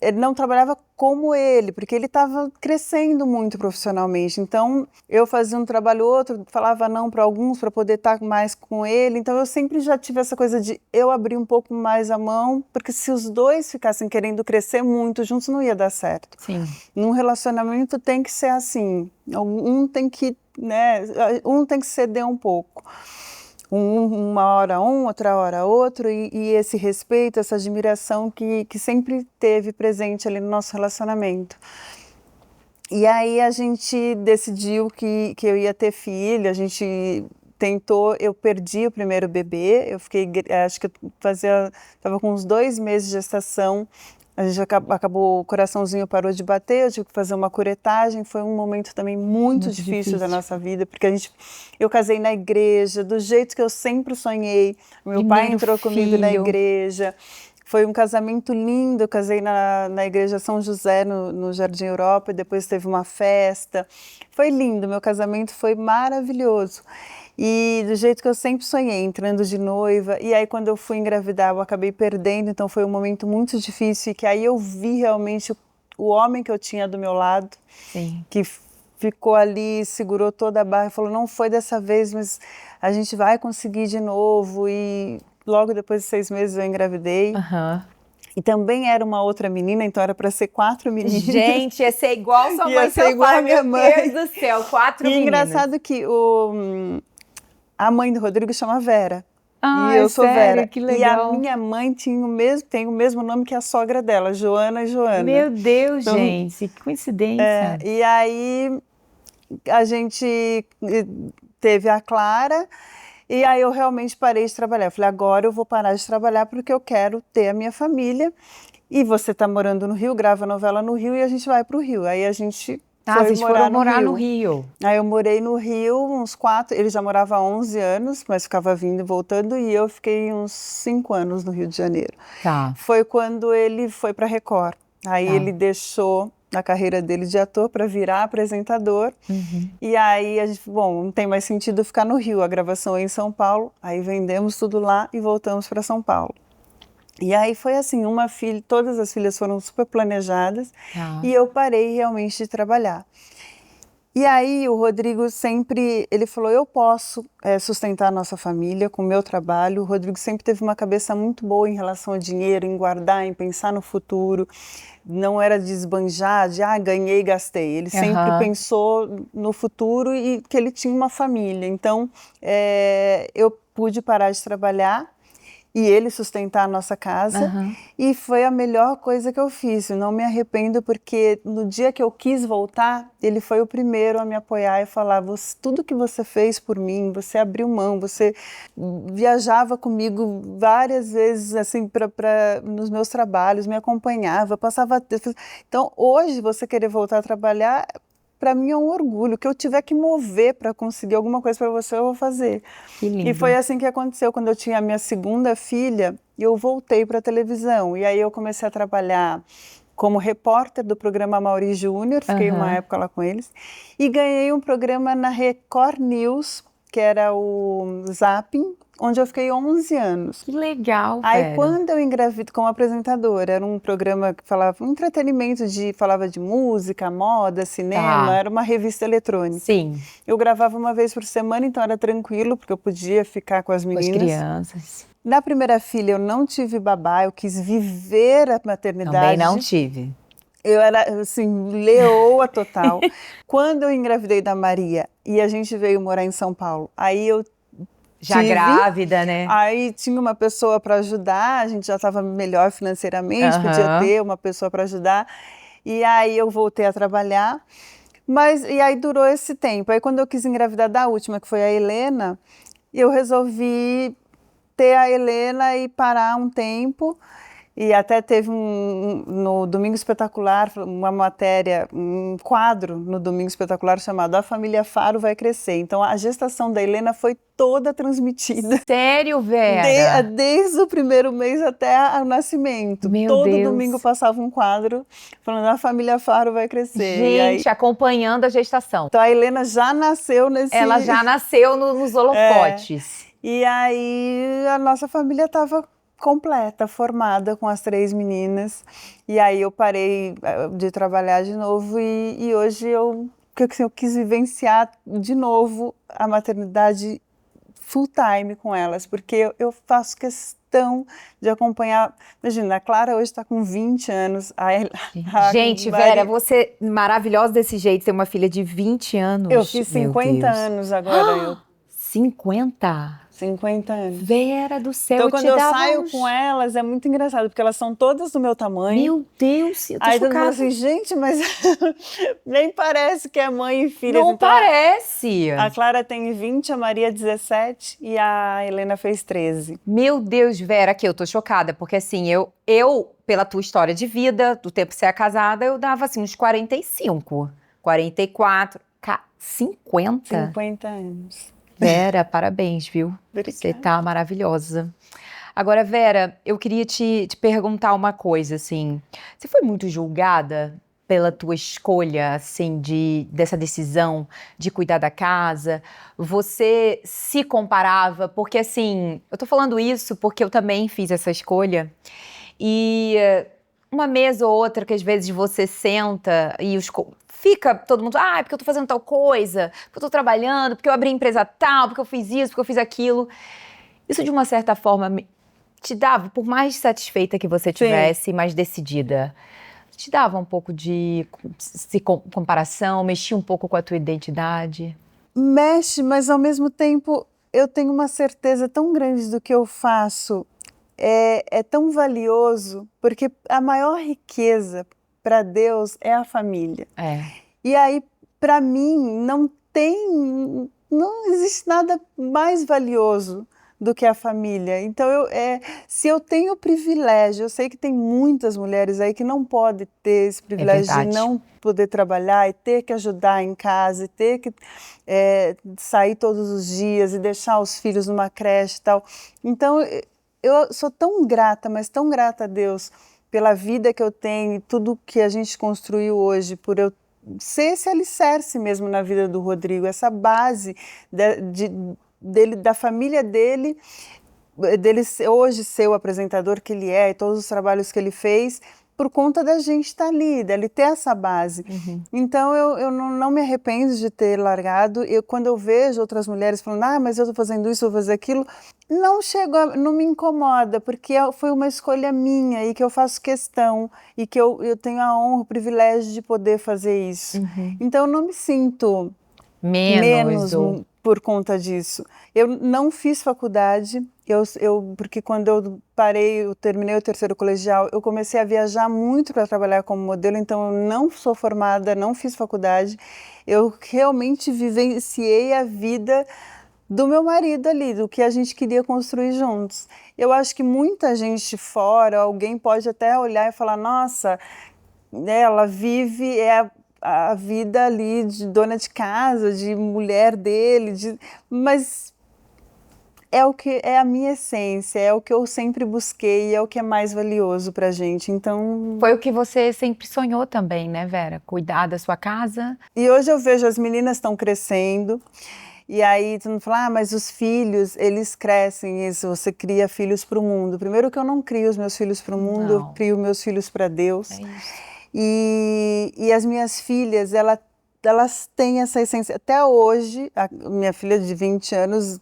ele não trabalhava como ele, porque ele estava crescendo muito profissionalmente, então eu fazia um trabalho ou outro, falava não para alguns para poder estar mais com ele, então eu sempre já tive essa coisa de eu abrir um pouco mais a mão, porque se os dois ficassem querendo crescer muito juntos, não ia dar certo. Sim. Num relacionamento tem que ser assim, um tem que, né, um tem que ceder um pouco. Uma hora outra hora outro, e esse respeito, essa admiração que sempre teve presente ali no nosso relacionamento. E aí a gente decidiu que eu ia ter filho, a gente tentou, eu perdi o primeiro bebê, eu fiquei, acho que estava com uns 2 meses de gestação, a gente acabou, o coraçãozinho parou de bater, eu tive que fazer uma curetagem, foi um momento também muito difícil da nossa vida, porque eu casei na igreja, do jeito que eu sempre sonhei, meu pai entrou comigo na igreja, foi um casamento lindo, eu casei na igreja São José, no Jardim Europa, e depois teve uma festa, foi lindo, meu casamento foi maravilhoso. E do jeito que eu sempre sonhei, entrando de noiva, e aí quando eu fui engravidar eu acabei perdendo, então foi um momento muito difícil, e que aí eu vi realmente o homem que eu tinha do meu lado, sim, que ficou ali, segurou toda a barra e falou, não foi dessa vez, mas a gente vai conseguir de novo, e logo depois de 6 meses eu engravidei. E também era uma outra menina, então era para ser 4 meninas. Gente, ia ser igual sua mãe e seu pai, meu Deus do céu, 4 meninas. E engraçado que a mãe do Rodrigo chama Vera. Ah, e eu sou sério? Vera. Que legal. E a minha mãe tem o mesmo nome que a sogra dela, Joana e Joana. Meu Deus, então, gente, que coincidência. E aí a gente teve a Clara. E aí eu realmente parei de trabalhar. Eu falei, agora eu vou parar de trabalhar porque eu quero ter a minha família. E você está morando no Rio, grava novela no Rio e a gente vai para o Rio. Aí a gente vocês foram morar no Rio. Aí eu morei no Rio uns 4, ele já morava há 11 anos, mas ficava vindo e voltando, e eu fiquei uns 5 anos no Rio de Janeiro. Tá. Foi quando ele foi para Record. Aí ele deixou a carreira dele de ator para virar apresentador. E aí a gente, bom, não tem mais sentido ficar no Rio, a gravação é em São Paulo. Aí vendemos tudo lá e voltamos para São Paulo. E aí foi assim, todas as filhas foram super planejadas e eu parei realmente de trabalhar. E aí o Rodrigo sempre, ele falou, eu posso sustentar a nossa família com o meu trabalho. O Rodrigo sempre teve uma cabeça muito boa em relação ao dinheiro, em guardar, em pensar no futuro. Não era de esbanjar, de ganhei e gastei. Ele sempre pensou no futuro e que ele tinha uma família. Então eu pude parar de trabalhar e ele sustentar a nossa casa, e foi a melhor coisa que eu fiz. Eu não me arrependo, porque no dia que eu quis voltar, ele foi o primeiro a me apoiar e falar, tudo que você fez por mim, você abriu mão, você viajava comigo várias vezes assim, nos meus trabalhos, me acompanhava, passava... Então, hoje, você querer voltar a trabalhar... Para mim é um orgulho, que eu tiver que mover para conseguir alguma coisa para você, eu vou fazer. Que lindo. E foi assim que aconteceu, quando eu tinha a minha segunda filha, eu voltei para a televisão, e aí eu comecei a trabalhar como repórter do programa Amaury Júnior, fiquei uma época lá com eles, e ganhei um programa na Record News, que era o Zapping, onde eu fiquei 11 anos. Que legal, Aí quando eu engravidei como apresentadora, era um programa que falava, um entretenimento, falava de música, moda, cinema, era uma revista eletrônica. Sim. Eu gravava uma vez por semana, então era tranquilo, porque eu podia ficar com as meninas. Com as crianças. Na primeira filha eu não tive babá, eu quis viver a maternidade. Também não tive. Eu era, assim, leoa total. Quando eu engravidei da Maria e a gente veio morar em São Paulo, aí eu já grávida, né? Aí tinha uma pessoa para ajudar, a gente já estava melhor financeiramente, podia ter uma pessoa para ajudar. E aí eu voltei a trabalhar, e aí durou esse tempo. Aí quando eu quis engravidar da última, que foi a Helena, eu resolvi ter a Helena e parar um tempo. E até teve no Domingo Espetacular, uma matéria, um quadro no Domingo Espetacular chamado A Família Faro Vai Crescer. Então a gestação da Helena foi toda transmitida. Sério, Vera? Desde o primeiro mês até o nascimento. Todo domingo passava um quadro falando A Família Faro Vai Crescer. Gente, acompanhando a gestação. Então a Helena já nasceu nesse... Ela já nasceu nos holofotes. E aí a nossa família estava completa, formada com as 3 meninas. E aí eu parei de trabalhar de novo e hoje eu quis vivenciar de novo a maternidade full time com elas, porque eu faço questão de acompanhar. Imagina, a Clara hoje está com 20 anos. Gente, Vera, você maravilhosa desse jeito, ter uma filha de 20 anos. Eu fiz 50 anos agora. 50? 50 anos. Vera do céu, então quando eu saio com elas é muito engraçado, porque elas são todas do meu tamanho. Meu Deus, eu tô aí chocada. todo mundo assim, gente, mas nem parece que é mãe e filha. Não então, parece. A Clara tem 20, a Maria 17 e a Helena fez 13. Meu Deus, Vera, aqui eu tô chocada, porque assim, eu pela tua história de vida, do tempo que você é casada, eu dava assim uns 45, 44, 50? 50 anos. Vera, parabéns, viu? Obrigada. Você tá maravilhosa. Agora, Vera, eu queria te perguntar uma coisa, assim. Você foi muito julgada pela tua escolha, assim, dessa decisão de cuidar da casa? Você se comparava? Porque, assim, eu tô falando isso porque eu também fiz essa escolha. E uma mesa ou outra que às vezes você senta e fica todo mundo, porque eu tô fazendo tal coisa, porque eu tô trabalhando, porque eu abri empresa tal, porque eu fiz isso, porque eu fiz aquilo. Isso, de uma certa forma, te dava, por mais satisfeita que você tivesse, mais decidida, te dava um pouco de comparação, mexia um pouco com a tua identidade? Mexe, mas ao mesmo tempo eu tenho uma certeza tão grande do que eu faço, é tão valioso, porque a maior riqueza para Deus é a família. E aí, para mim, não existe nada mais valioso do que a família. Então, se eu tenho o privilégio, eu sei que tem muitas mulheres aí que não podem ter esse privilégio de não poder trabalhar e ter que ajudar em casa, e ter que sair todos os dias e deixar os filhos numa creche e tal. Então, eu sou tão grata, mas tão grata a Deus pela vida que eu tenho e tudo que a gente construiu hoje, por eu ser esse alicerce mesmo na vida do Rodrigo, essa base dele, da família dele hoje ser o apresentador que ele é e todos os trabalhos que ele fez, por conta da gente estar ali, dele ter essa base. Então eu não me arrependo de ter largado. Quando eu vejo outras mulheres falando, mas eu estou fazendo isso, vou fazer aquilo, não me incomoda, porque foi uma escolha minha e que eu faço questão e que eu tenho a honra, o privilégio de poder fazer isso. Então eu não me sinto menos por conta disso. Eu não fiz faculdade, porque quando eu terminei o 3º colegial, eu comecei a viajar muito para trabalhar como modelo, então eu não sou formada, não fiz faculdade. Eu realmente vivenciei a vida do meu marido ali, do que a gente queria construir juntos. Eu acho que muita gente fora, alguém pode até olhar e falar, nossa, ela vive a vida ali de dona de casa, de mulher dele, mas é o que é a minha essência, é o que eu sempre busquei, é o que é mais valioso pra gente. Então, foi o que você sempre sonhou também, né, Vera? Cuidar da sua casa. E hoje eu vejo as meninas estão crescendo. E aí tu não fala, mas os filhos, eles crescem, isso, você cria filhos para o mundo. Primeiro que eu não crio os meus filhos para o mundo, eu crio meus filhos para Deus. É isso. E as minhas filhas, elas têm essa essência. Até hoje, a minha filha de 20 anos,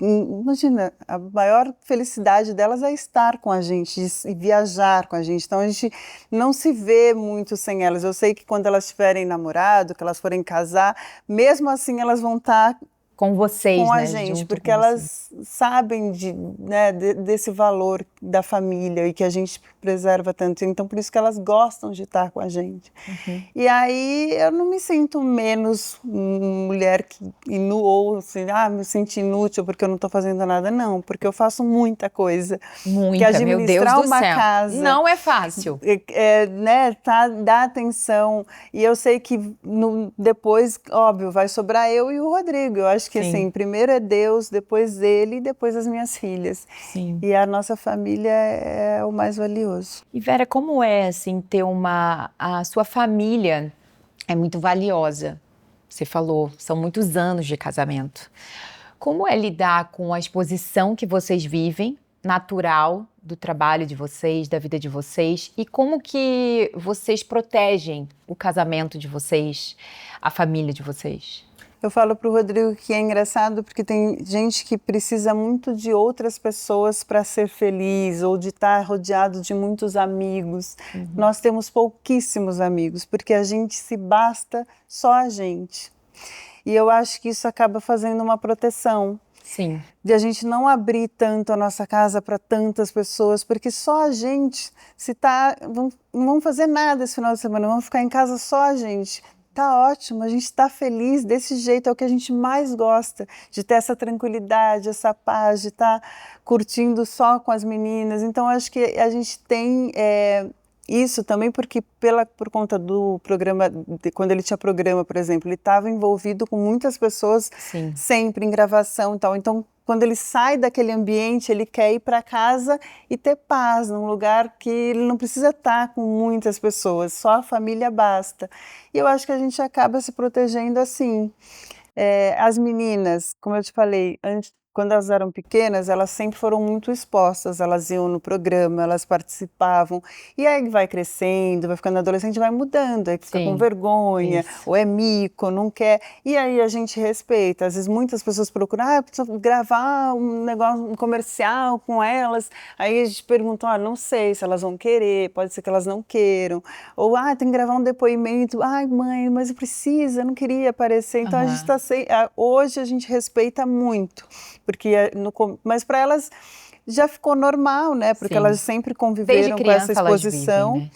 imagina, a maior felicidade delas é estar com a gente e viajar com a gente. Então a gente não se vê muito sem elas. Eu sei que quando elas tiverem namorado, que elas forem casar, mesmo assim elas vão estar com vocês, com a né, gente, junto porque com elas sabem desse valor da família e que a gente preserva tanto. Então, por isso que elas gostam de estar com a gente. E aí, eu não me sinto menos mulher ou assim, me sinto inútil porque eu não estou fazendo nada. Não, porque eu faço muita coisa. Muita, que administrar meu Deus do uma céu. casa não é fácil. Dar atenção. E eu sei que depois, óbvio, vai sobrar eu e o Rodrigo. Eu acho que assim, primeiro é Deus, depois ele e depois as minhas filhas. Sim. E a nossa família é o mais valioso. E Vera, como é assim ter a sua família é muito valiosa? Você falou, são muitos anos de casamento. Como é lidar com a exposição que vocês vivem, natural, do trabalho de vocês, da vida de vocês, e como que vocês protegem o casamento de vocês, a família de vocês? Eu falo para o Rodrigo que é engraçado porque tem gente que precisa muito de outras pessoas para ser feliz ou de estar rodeado de muitos amigos. Nós temos pouquíssimos amigos porque a gente se basta só a gente. E eu acho que isso acaba fazendo uma proteção. Sim. De a gente não abrir tanto a nossa casa para tantas pessoas, porque só a gente, não vamos fazer nada esse final de semana, vamos ficar em casa só a gente. Tá ótimo, a gente está feliz desse jeito, é o que a gente mais gosta, de ter essa tranquilidade, essa paz, de estar curtindo só com as meninas. Então, acho que a gente tem isso também porque por conta do programa, quando ele tinha programa, por exemplo, ele estava envolvido com muitas pessoas. Sim. Sempre em gravação e tal. Então, quando ele sai daquele ambiente, ele quer ir para casa e ter paz, num lugar que ele não precisa estar com muitas pessoas, só a família basta. E eu acho que a gente acaba se protegendo assim. As meninas, como eu te falei, quando elas eram pequenas, elas sempre foram muito expostas, elas iam no programa, elas participavam, e aí vai crescendo, vai ficando adolescente, vai mudando, aí fica com vergonha, ou é mico, não quer, e aí a gente respeita. Às vezes muitas pessoas procuram, preciso gravar um negócio, um comercial com elas, aí a gente pergunta, não sei se elas vão querer, pode ser que elas não queiram, ou tem que gravar um depoimento, mãe, mas eu não queria aparecer, então a gente está hoje a gente respeita muito, porque mas para elas já ficou normal, né? Porque elas sempre conviveram com essa exposição. Vivem,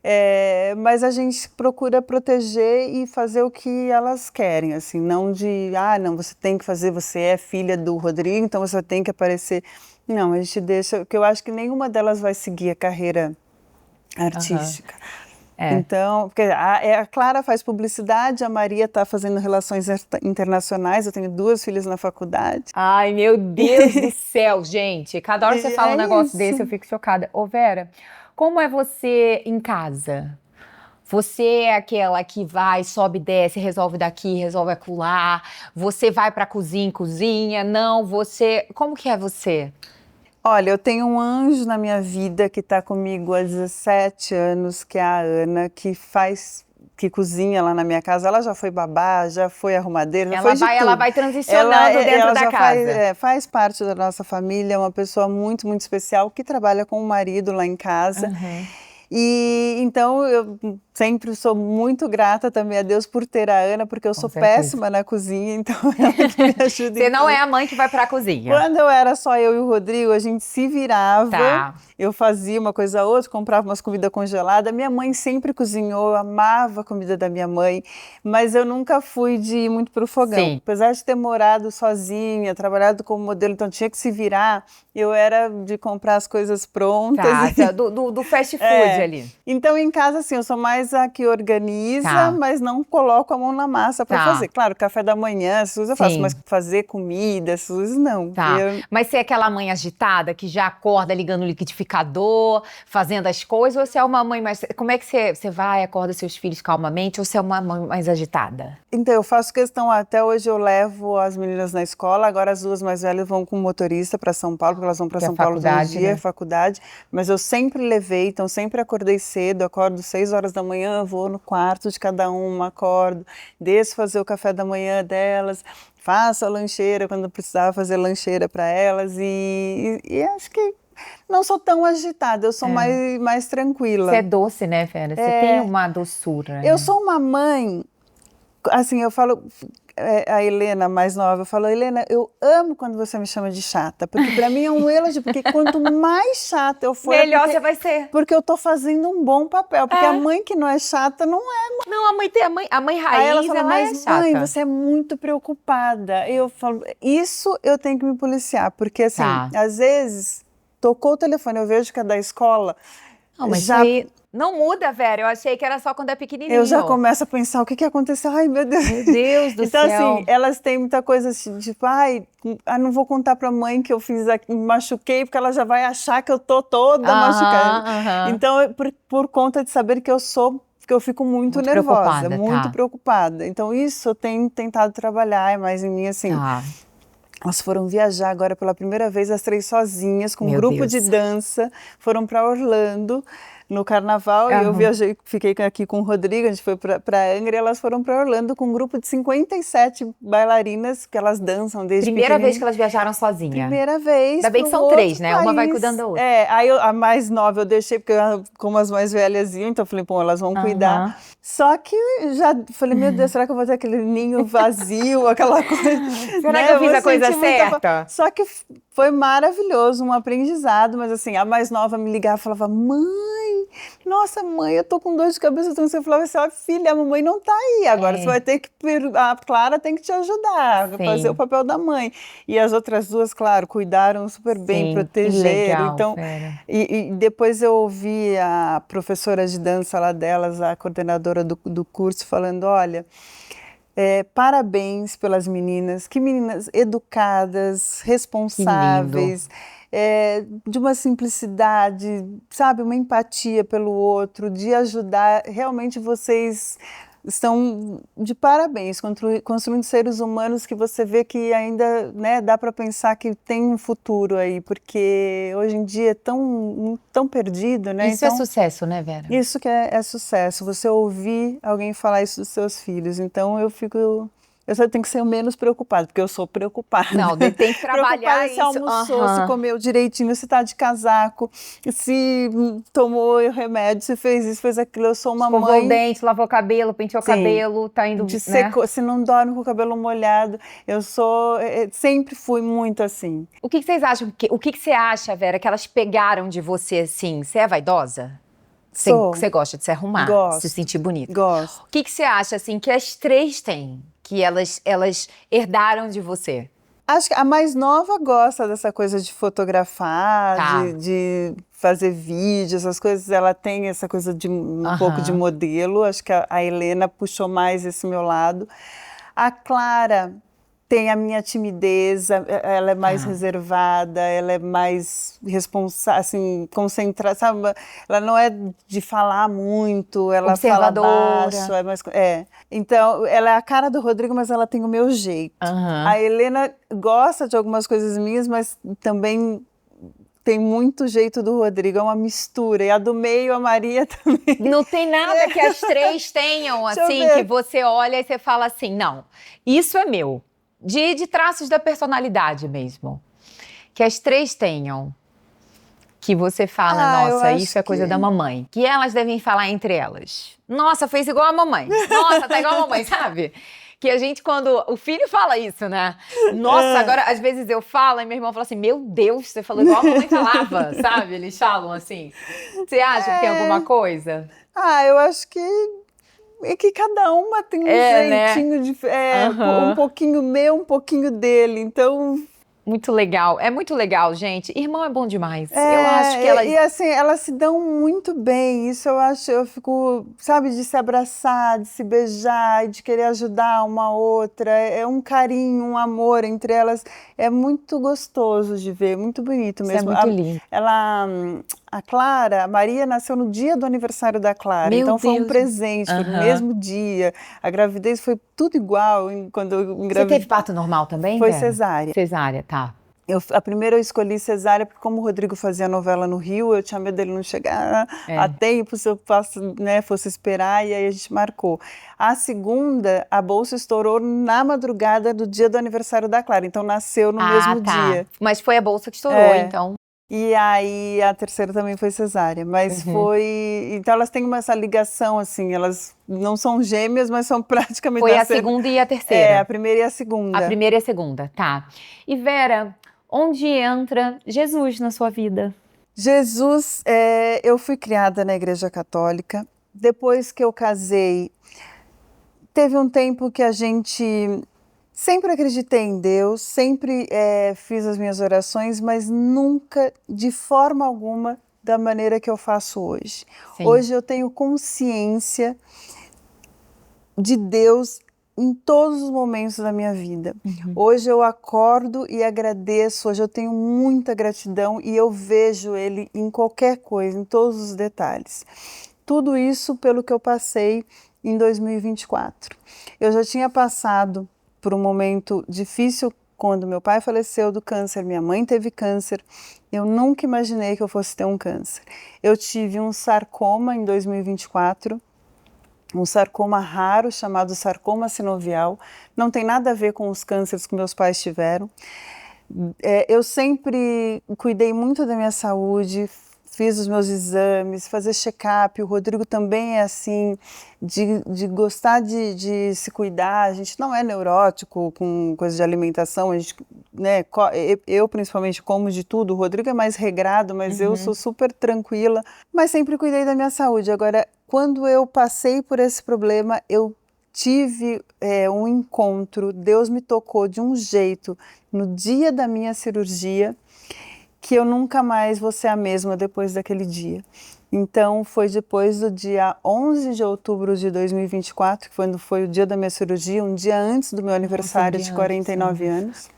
né? Mas a gente procura proteger e fazer o que elas querem, assim, não de, não, você tem que fazer, você é filha do Rodrigo, então você tem que aparecer. Não, a gente deixa, porque eu acho que nenhuma delas vai seguir a carreira artística. Então, porque a Clara faz publicidade, a Maria está fazendo relações internacionais, eu tenho 2 filhas na faculdade. Ai, meu Deus do céu, gente. Cada hora você fala um negócio desse, eu fico chocada. Ô, Vera, como é você em casa? Você é aquela que vai, sobe, desce, resolve daqui, resolve acolá. Você vai pra cozinha, não, você... Como que é você? Olha, eu tenho um anjo na minha vida que está comigo há 17 anos, que é a Ana, que cozinha lá na minha casa. Ela já foi babá, já foi arrumadeira, já foi de tudo. Ela vai transicionando dentro da casa. Faz parte da nossa família, é uma pessoa muito, muito especial que trabalha com o marido lá em casa. E então eu sempre sou muito grata também a Deus por ter a Ana, porque eu sou péssima na cozinha, então ela que me ajuda. Você não é a mãe que vai pra cozinha. Quando eu era só eu e o Rodrigo, a gente se virava, eu fazia uma coisa ou outra, comprava umas comidas congeladas. Minha mãe sempre cozinhou, eu amava a comida da minha mãe, mas eu nunca fui de ir muito pro fogão. Apesar de ter morado sozinha, trabalhado como modelo, então tinha que se virar, eu era de comprar as coisas prontas. Do fast food ali. Então em casa, assim, eu sou mais a que organiza, mas não coloco a mão na massa para fazer. Claro, café da manhã, essas coisas eu faço, mas fazer comida, essas coisas não. Mas você é aquela mãe agitada que já acorda ligando o liquidificador, fazendo as coisas, ou você é uma mãe mais... Como é que você vai, acorda seus filhos calmamente, ou você é uma mãe mais agitada? Então, eu faço questão, até hoje eu levo as meninas na escola, agora as 2 mais velhas vão com motorista para São Paulo, porque elas vão para São Paulo todo dia, faculdade, mas eu sempre levei, então sempre acordei cedo, acordo 6 horas da manhã, vou no quarto de cada uma, acordo, desço fazer o café da manhã delas, faço a lancheira quando precisava fazer lancheira para elas e acho que não sou tão agitada, eu sou mais tranquila. Você é doce, né, Vera? Você tem uma doçura. Eu sou uma mãe, assim, eu falo... A Helena, mais nova, falou, Helena, eu amo quando você me chama de chata, porque pra mim é um elogio, porque quanto mais chata eu for... Melhor você vai ser. Porque eu tô fazendo um bom papel, porque a mãe que não é chata não é... Não, a mãe raiz, aí ela fala, mas é chata. Mãe, você é muito preocupada. Eu falo, isso eu tenho que me policiar, porque assim, às vezes, tocou o telefone, eu vejo que é da escola... Não, mas aí... Não muda, Vera. Eu achei que era só quando é pequenininho. Eu já começo a pensar, o que aconteceu? Ai, meu Deus. Meu Deus do então, céu. Então, assim, elas têm muita coisa tipo, não vou contar pra mãe que eu me machuquei, porque ela já vai achar que eu tô toda machucada. Então, por conta de saber que eu fico muito nervosa, muito preocupada. Então, isso eu tenho tentado trabalhar, é mais em mim, assim... Elas foram viajar agora pela primeira vez, as 3 sozinhas, com um grupo de dança, foram para Orlando no carnaval, e eu viajei, fiquei aqui com o Rodrigo, a gente foi para Angra, e elas foram para Orlando com um grupo de 57 bailarinas, que elas dançam desde Primeira vez que elas viajaram sozinha. Primeira vez. Ainda bem que são 3, né? País. Uma vai cuidando da outra. Aí a mais nova eu deixei, porque como as mais velhas iam, então eu falei, pô, elas vão cuidar. Só que já falei, meu Deus, será que eu vou ter aquele ninho vazio, aquela coisa? Será que eu fiz a coisa certa? Só que foi maravilhoso, um aprendizado, mas assim, a mais nova me ligava e falava, mãe, nossa mãe, eu tô com dor de cabeça. Então você falava assim, ó, filha, a mamãe não tá aí, agora você vai ter que, a Clara tem que te ajudar, fazer o papel da mãe. E as outras 2, claro, cuidaram super bem, protegeram. Legal, então, e depois eu ouvi a professora de dança lá delas, a coordenadora do curso, falando, olha, parabéns pelas meninas, que meninas educadas, responsáveis, de uma simplicidade, sabe, uma empatia pelo outro, de ajudar. Realmente vocês estão de parabéns, construindo seres humanos que você vê que ainda, né, dá para pensar que tem um futuro aí, porque hoje em dia é tão perdido, né? Isso então, é sucesso, né, Vera? Isso que é sucesso, você ouvir alguém falar isso dos seus filhos. Então eu só tenho que ser o menos preocupada, porque eu sou preocupada. Não, tem que trabalhar isso. Se almoçou, se comeu direitinho, se tá de casaco, se tomou o remédio, se fez isso, fez aquilo. Eu sou uma mãe... Escovou o dente, lavou o cabelo, penteou o cabelo, tá indo... Se não dorme com o cabelo molhado. Eu sempre fui muito assim. O que vocês acham? O que você acha, Vera, que elas pegaram de você assim? Você é vaidosa? Você gosta de se arrumar? Gosto. Se sentir bonita? Gosto. O que você acha, assim, que as 3 têm? Que elas herdaram de você? Acho que a mais nova gosta dessa coisa de fotografar, de fazer vídeos, essas coisas. Ela tem essa coisa de um pouco de modelo. Acho que a Helena puxou mais esse meu lado. A Clara tem a minha timidez, ela é mais reservada, ela é mais responsável, assim, concentrada, sabe? Ela não é de falar muito, ela fala baixo, Então, ela é a cara do Rodrigo, mas ela tem o meu jeito. A Helena gosta de algumas coisas minhas, mas também tem muito jeito do Rodrigo, é uma mistura. E a do meio, a Maria também. Não tem nada que as 3 tenham, assim, que você olha e você fala assim, não, isso é meu. De traços da personalidade mesmo. Que as 3 tenham. Que você fala, nossa, isso é coisa da mamãe. Que elas devem falar entre elas. Nossa, fez igual a mamãe. Nossa, tá igual a mamãe, sabe? Que a gente, quando... O filho fala isso, né? Nossa, agora, às vezes eu falo e meu irmão fala assim, meu Deus, você falou igual a mamãe falava, sabe? Eles falam assim. Você acha que tem alguma coisa? Eu acho que... É que cada uma tem um jeitinho um pouquinho meu, um pouquinho dele, então... Muito legal, é muito legal, gente. Irmão é bom demais. Eu acho que elas... E assim, elas se dão muito bem, isso eu fico, sabe, de se abraçar, de se beijar, de querer ajudar uma outra, é um carinho, um amor entre elas, é muito gostoso de ver, muito bonito mesmo. Isso é muito lindo. A Clara, a Maria nasceu no dia do aniversário da Clara, então foi um presente, foi no mesmo dia, a gravidez foi tudo igual quando eu engravidei. Você teve parto normal também, Foi Vera? cesárea. Cesárea, tá. A primeira eu escolhi cesárea porque como o Rodrigo fazia novela no Rio, eu tinha medo dele não chegar a tempo, se eu fosse esperar, e aí a gente marcou. A segunda, a bolsa estourou na madrugada do dia do aniversário da Clara, então nasceu no mesmo dia. Mas foi a bolsa que estourou, então. E aí a terceira também foi cesárea, mas foi... Então elas têm essa ligação, assim, elas não são gêmeas, mas são praticamente... Foi a segunda e a terceira. A primeira e a segunda. A primeira e a segunda, tá. E Vera, onde entra Jesus na sua vida? Jesus, eu fui criada na Igreja Católica. Depois que eu casei, teve um tempo que a gente... Sempre acreditei em Deus, sempre fiz as minhas orações, mas nunca, de forma alguma, da maneira que eu faço hoje. Sim. Hoje eu tenho consciência de Deus em todos os momentos da minha vida. Hoje eu acordo e agradeço, hoje eu tenho muita gratidão e eu vejo Ele em qualquer coisa, em todos os detalhes. Tudo isso pelo que eu passei em 2024. Eu já tinha passado por um momento difícil quando meu pai faleceu do câncer, minha mãe teve câncer, eu nunca imaginei que eu fosse ter um câncer. Eu tive um sarcoma em 2024, um sarcoma raro chamado sarcoma sinovial, não tem nada a ver com os cânceres que meus pais tiveram. Eu sempre cuidei muito da minha saúde, fiz os meus exames, fazer check-up. O Rodrigo também é assim, de gostar de se cuidar. A gente não é neurótico com coisa de alimentação, a gente, né, eu principalmente como de tudo. O Rodrigo é mais regrado, mas eu sou super tranquila, mas sempre cuidei da minha saúde. Agora, quando eu passei por esse problema, eu tive um encontro, Deus me tocou de um jeito no dia da minha cirurgia, que eu nunca mais vou ser a mesma depois daquele dia. Então, foi depois do dia 11 de outubro de 2024, que foi o dia da minha cirurgia, um dia antes do meu aniversário de 49 anos.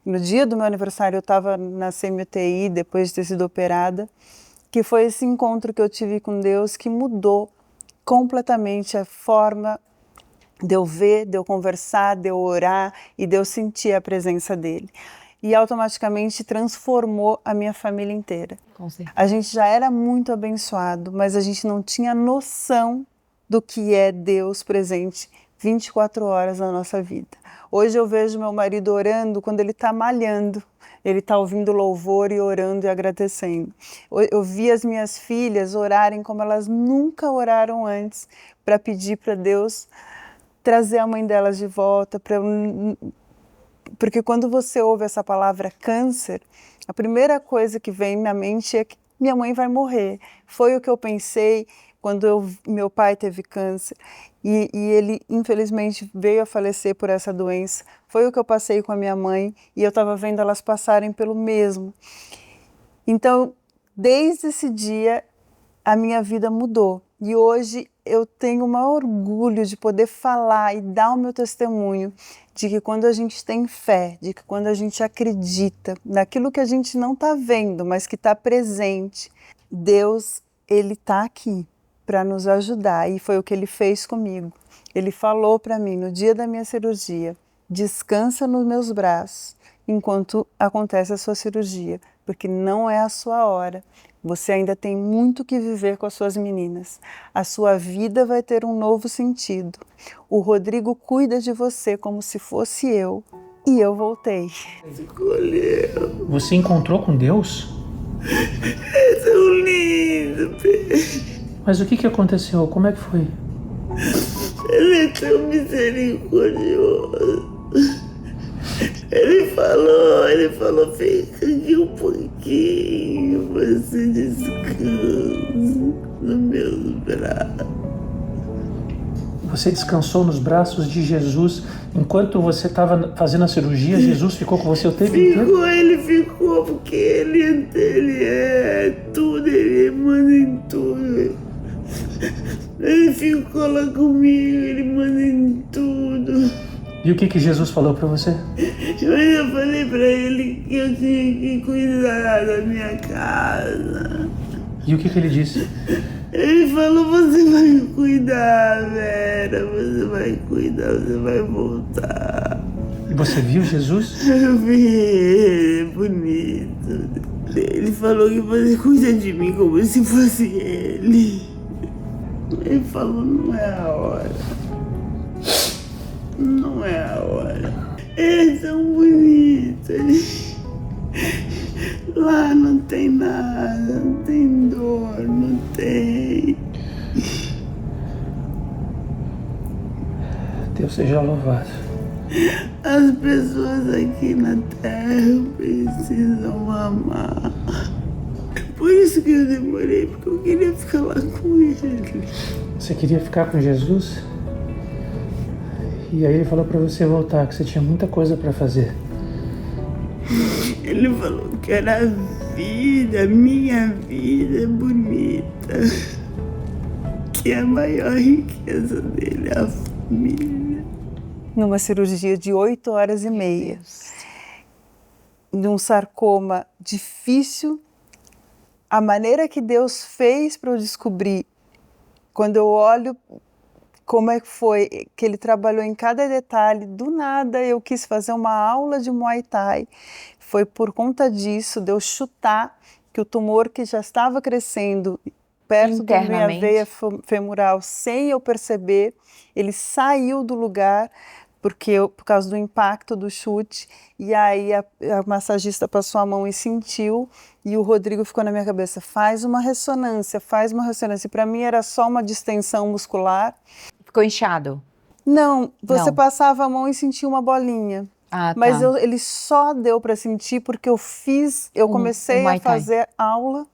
No dia do meu aniversário, eu estava na semi-UTI, depois de ter sido operada, que foi esse encontro que eu tive com Deus que mudou completamente a forma de eu ver, de eu conversar, de eu orar e de eu sentir a presença dele. E automaticamente transformou a minha família inteira. Com certeza. A gente já era muito abençoado, mas a gente não tinha noção do que é Deus presente 24 horas na nossa vida. Hoje eu vejo meu marido orando quando ele está malhando. Ele está ouvindo louvor e orando e agradecendo. Eu vi as minhas filhas orarem como elas nunca oraram antes, para pedir para Deus trazer a mãe delas de volta, porque quando você ouve essa palavra câncer, a primeira coisa que vem na mente é que minha mãe vai morrer. Foi o que eu pensei quando meu pai teve câncer e ele infelizmente veio a falecer por essa doença. Foi o que eu passei com a minha mãe e eu estava vendo elas passarem pelo mesmo. Então, desde esse dia, a minha vida mudou. E hoje eu tenho o maior orgulho de poder falar e dar o meu testemunho de que quando a gente tem fé, de que quando a gente acredita naquilo que a gente não está vendo, mas que está presente, Deus, Ele está aqui para nos ajudar. E foi o que Ele fez comigo. Ele falou para mim no dia da minha cirurgia, descansa nos meus braços enquanto acontece a sua cirurgia, porque não é a sua hora. Você ainda tem muito que viver com as suas meninas. A sua vida vai ter um novo sentido. O Rodrigo cuida de você como se fosse eu. E eu voltei. Escolheu. Você encontrou com Deus? É tão lindo, Pedro. Mas o que aconteceu? Como é que foi? Ele é tão misericordioso. Ele falou, fica aqui um pouquinho, você descansa nos meus braços. Você descansou nos braços de Jesus enquanto você estava fazendo a cirurgia? Jesus ficou com você o tempo inteiro? Ele ficou, porque ele é tudo, ele manda em tudo. Ele ficou lá comigo, ele manda em tudo. E o que Jesus falou pra você? Eu falei pra ele que eu tinha que cuidar da minha casa. E o que ele disse? Ele falou, você vai cuidar, Vera, você vai cuidar, você vai voltar. E você viu Jesus? Eu vi ele, bonito. Ele falou que você cuida de mim como se fosse ele. Ele falou, não é a hora. Não é a hora. Ele é tão bonito. Lá não tem nada, não tem dor, não tem. Deus seja louvado. As pessoas aqui na Terra precisam amar. Por isso que eu demorei, porque eu queria ficar lá com ele. Você queria ficar com Jesus? E aí ele falou pra você voltar, que você tinha muita coisa pra fazer. Ele falou que era a vida, minha vida é bonita. Que a maior riqueza dele é a família. Numa cirurgia de 8 horas e meia. Num sarcoma difícil. A maneira que Deus fez para eu descobrir, quando eu olho como é que foi que ele trabalhou em cada detalhe. Do nada eu quis fazer uma aula de Muay Thai. Foi por conta disso, de eu chutar que o tumor que já estava crescendo perto da minha veia femoral, sem eu perceber, ele saiu do lugar por causa do impacto do chute, e aí a massagista passou a mão e sentiu, e o Rodrigo ficou na minha cabeça, faz uma ressonância, e para mim era só uma distensão muscular. Ficou inchado? Não, você passava a mão e sentia uma bolinha. Mas ele só deu para sentir porque eu comecei a fazer aula,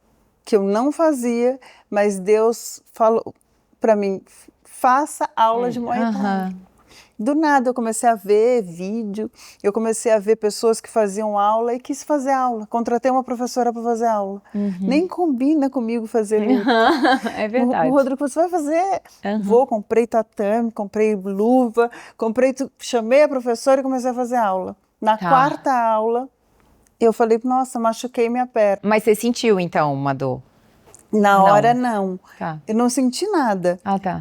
que eu não fazia, mas Deus falou para mim, faça aula de Muay Thai. Do nada eu comecei a ver vídeo, eu comecei a ver pessoas que faziam aula e quis fazer aula. Contratei uma professora para fazer aula. Nem combina comigo fazer luta. É verdade. O Rodrigo, você vai fazer? Comprei tatame, comprei luva, chamei a professora e comecei a fazer aula. Na quarta aula, eu falei, nossa, machuquei minha perna. Mas você sentiu então uma dor? Na hora, não. Eu não senti nada.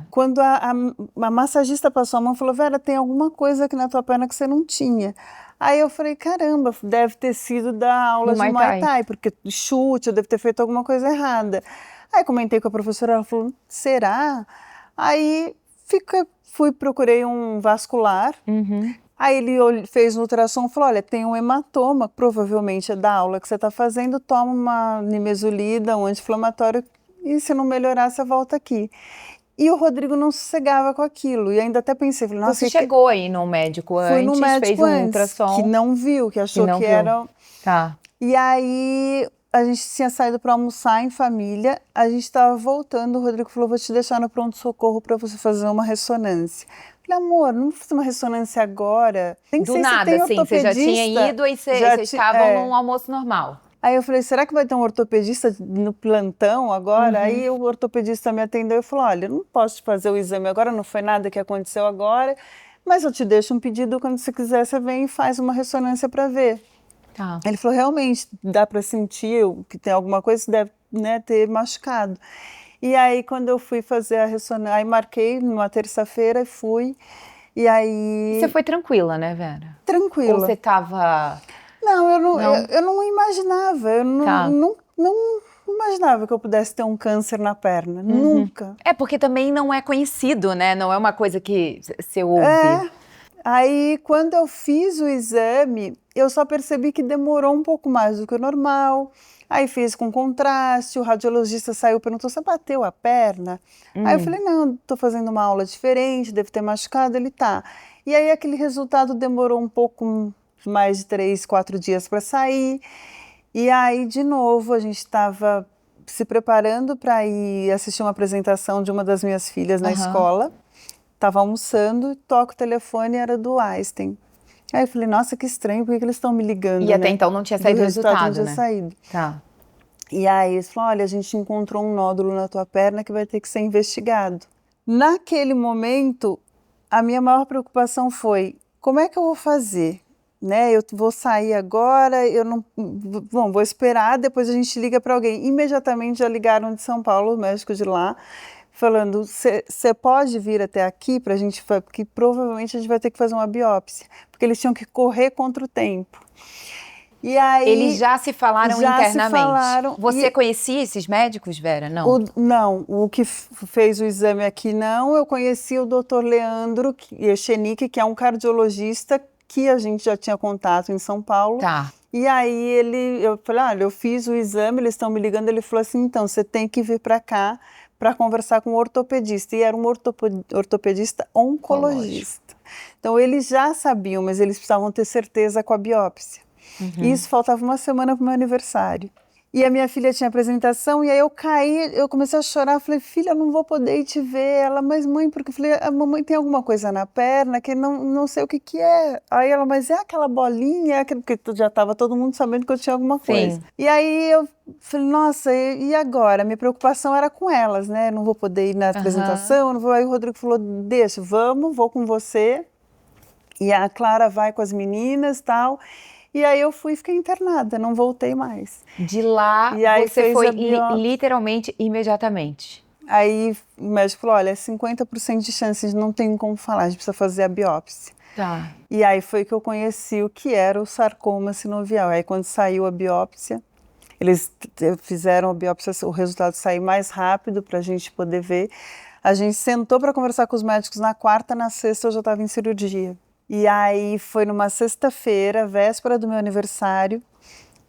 Quando a massagista passou a mão e falou, Vera, tem alguma coisa aqui na tua perna que você não tinha. Aí eu falei, caramba, deve ter sido da aula de Muay Thai, porque chute, eu devo ter feito alguma coisa errada. Aí comentei com a professora, ela falou, será? Aí procurei um vascular. Aí ele fez um ultrassom e falou, olha, tem um hematoma, provavelmente é da aula que você está fazendo, toma uma nimesulida, um anti-inflamatório, e se não melhorar, você volta aqui. E o Rodrigo não sossegava com aquilo, e ainda até pensei, falei, nossa... Você chegou aí no médico antes, fui no médico fez um ultrassom... que não viu, que achou que era... E aí, a gente tinha saído para almoçar em família, a gente estava voltando, o Rodrigo falou, vou te deixar no pronto-socorro para você fazer uma ressonância. Falei, amor, não vou fazer uma ressonância agora. Tem que do nada, assim, você já tinha ido e vocês estavam num almoço normal. Aí eu falei, será que vai ter um ortopedista no plantão agora? Aí o ortopedista me atendeu e falou, olha, eu não posso te fazer o exame agora, não foi nada que aconteceu agora, mas eu te deixo um pedido, quando você quiser, você vem e faz uma ressonância para ver. Ele falou, realmente, dá para sentir que tem alguma coisa que deve, né, ter machucado. E aí, quando eu fui fazer a ressonância, aí marquei numa terça-feira e fui, e aí... Você foi tranquila, né, Vera? Tranquila. Ou você estava... Não, eu não imaginava, eu não imaginava que eu pudesse ter um câncer na perna, nunca. É, porque também não é conhecido, né? Não é uma coisa que você ouve. Aí, quando eu fiz o exame, eu só percebi que demorou um pouco mais do que o normal. Aí fiz com contraste, o radiologista saiu e perguntou, você bateu a perna? Aí eu falei, não, estou fazendo uma aula diferente, deve ter machucado, ele tá. E aí aquele resultado demorou um pouco mais de 3, 4 dias para sair. E aí, de novo, a gente estava se preparando para ir assistir uma apresentação de uma das minhas filhas na escola. Estava almoçando, toco o telefone, era do Einstein. Aí eu falei, nossa, que estranho, por que eles estão me ligando? E até então não tinha saído o resultado, não tinha saído. E aí eles falaram, olha, a gente encontrou um nódulo na tua perna que vai ter que ser investigado. Naquele momento, a minha maior preocupação foi, como é que eu vou fazer? Né? Eu vou sair agora, eu não... Bom, vou esperar, depois a gente liga para alguém. Imediatamente já ligaram de São Paulo, o médico de lá, falando, você pode vir até aqui para a gente, porque provavelmente a gente vai ter que fazer uma biópsia, porque eles tinham que correr contra o tempo. E aí, eles já se falaram internamente. Você e... conhecia esses médicos, Vera? Não. Não, o que fez o exame aqui não. Eu conheci o Dr. Leandro Echenique, que é um cardiologista que a gente já tinha contato em São Paulo. E aí eu falei, olha, eu fiz o exame, eles estão me ligando. Ele falou assim, então você tem que vir para cá para conversar com um ortopedista, e era um ortopedista oncologista. Então, eles já sabiam, mas eles precisavam ter certeza com a biópsia. E isso faltava uma semana para o meu aniversário. E a minha filha tinha apresentação, e aí eu caí, eu comecei a chorar, falei, filha, eu não vou poder ir te ver. Ela, mas mãe, porque eu falei, a mamãe tem alguma coisa na perna que não sei o que é. Aí ela, mas é aquela bolinha, porque já estava todo mundo sabendo que eu tinha alguma coisa. E aí eu falei, nossa, e agora? Minha preocupação era com elas, né? Não vou poder ir na apresentação, não vou. Aí o Rodrigo falou, deixa, vou com você. E a Clara vai com as meninas e tal. E aí eu fui e fiquei internada, não voltei mais. De lá, você foi literalmente imediatamente? Aí o médico falou, olha, 50% de chance de não tem como falar, a gente precisa fazer a biópsia. Tá. E aí foi que eu conheci o que era o sarcoma sinovial. Aí quando saiu a biópsia, eles fizeram a biópsia, o resultado saiu mais rápido para a gente poder ver. A gente sentou para conversar com os médicos na quarta, na sexta eu já estava em cirurgia. E aí foi numa sexta-feira, véspera do meu aniversário,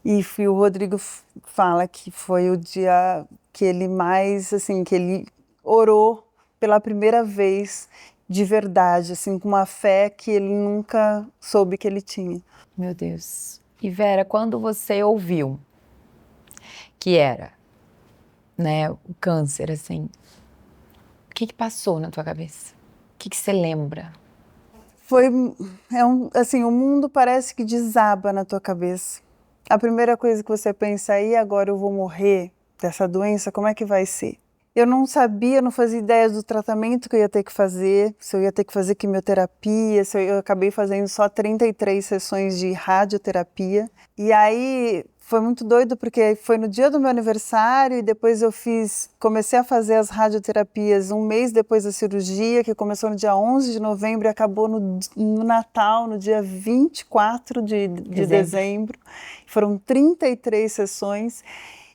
e o Rodrigo fala que foi o dia que ele mais, assim, que ele orou pela primeira vez de verdade, assim, com uma fé que ele nunca soube que ele tinha. Meu Deus. E Vera, quando você ouviu que era, né, o câncer, assim, o que passou na tua cabeça? O que você lembra? Assim, o mundo parece que desaba na tua cabeça. A primeira coisa que você pensa aí, agora eu vou morrer dessa doença, como é que vai ser? Eu não sabia, não fazia ideia do tratamento que eu ia ter que fazer, se eu ia ter que fazer quimioterapia, eu acabei fazendo só 33 sessões de radioterapia. E aí foi muito doido porque foi no dia do meu aniversário e depois comecei a fazer as radioterapias um mês depois da cirurgia, que começou no dia 11 de novembro e acabou no Natal, no dia 24 de dezembro. Foram 33 sessões.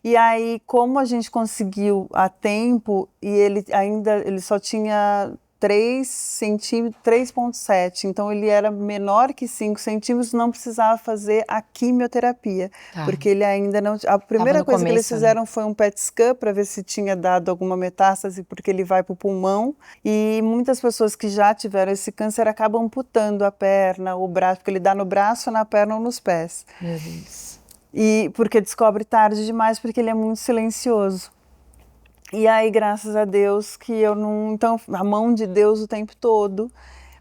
E aí, como a gente conseguiu a tempo, e ele só tinha 3 centímetros, 3,7, então ele era menor que 5 centímetros, não precisava fazer a quimioterapia, porque ele ainda não... A primeira coisa que eles fizeram foi um PET scan para ver se tinha dado alguma metástase, porque ele vai para o pulmão, e muitas pessoas que já tiveram esse câncer acabam amputando a perna, o braço, porque ele dá no braço, na perna ou nos pés. Meu Deus. E porque descobre tarde demais, porque ele é muito silencioso. E aí, graças a Deus, que eu não... Então, a mão de Deus o tempo todo,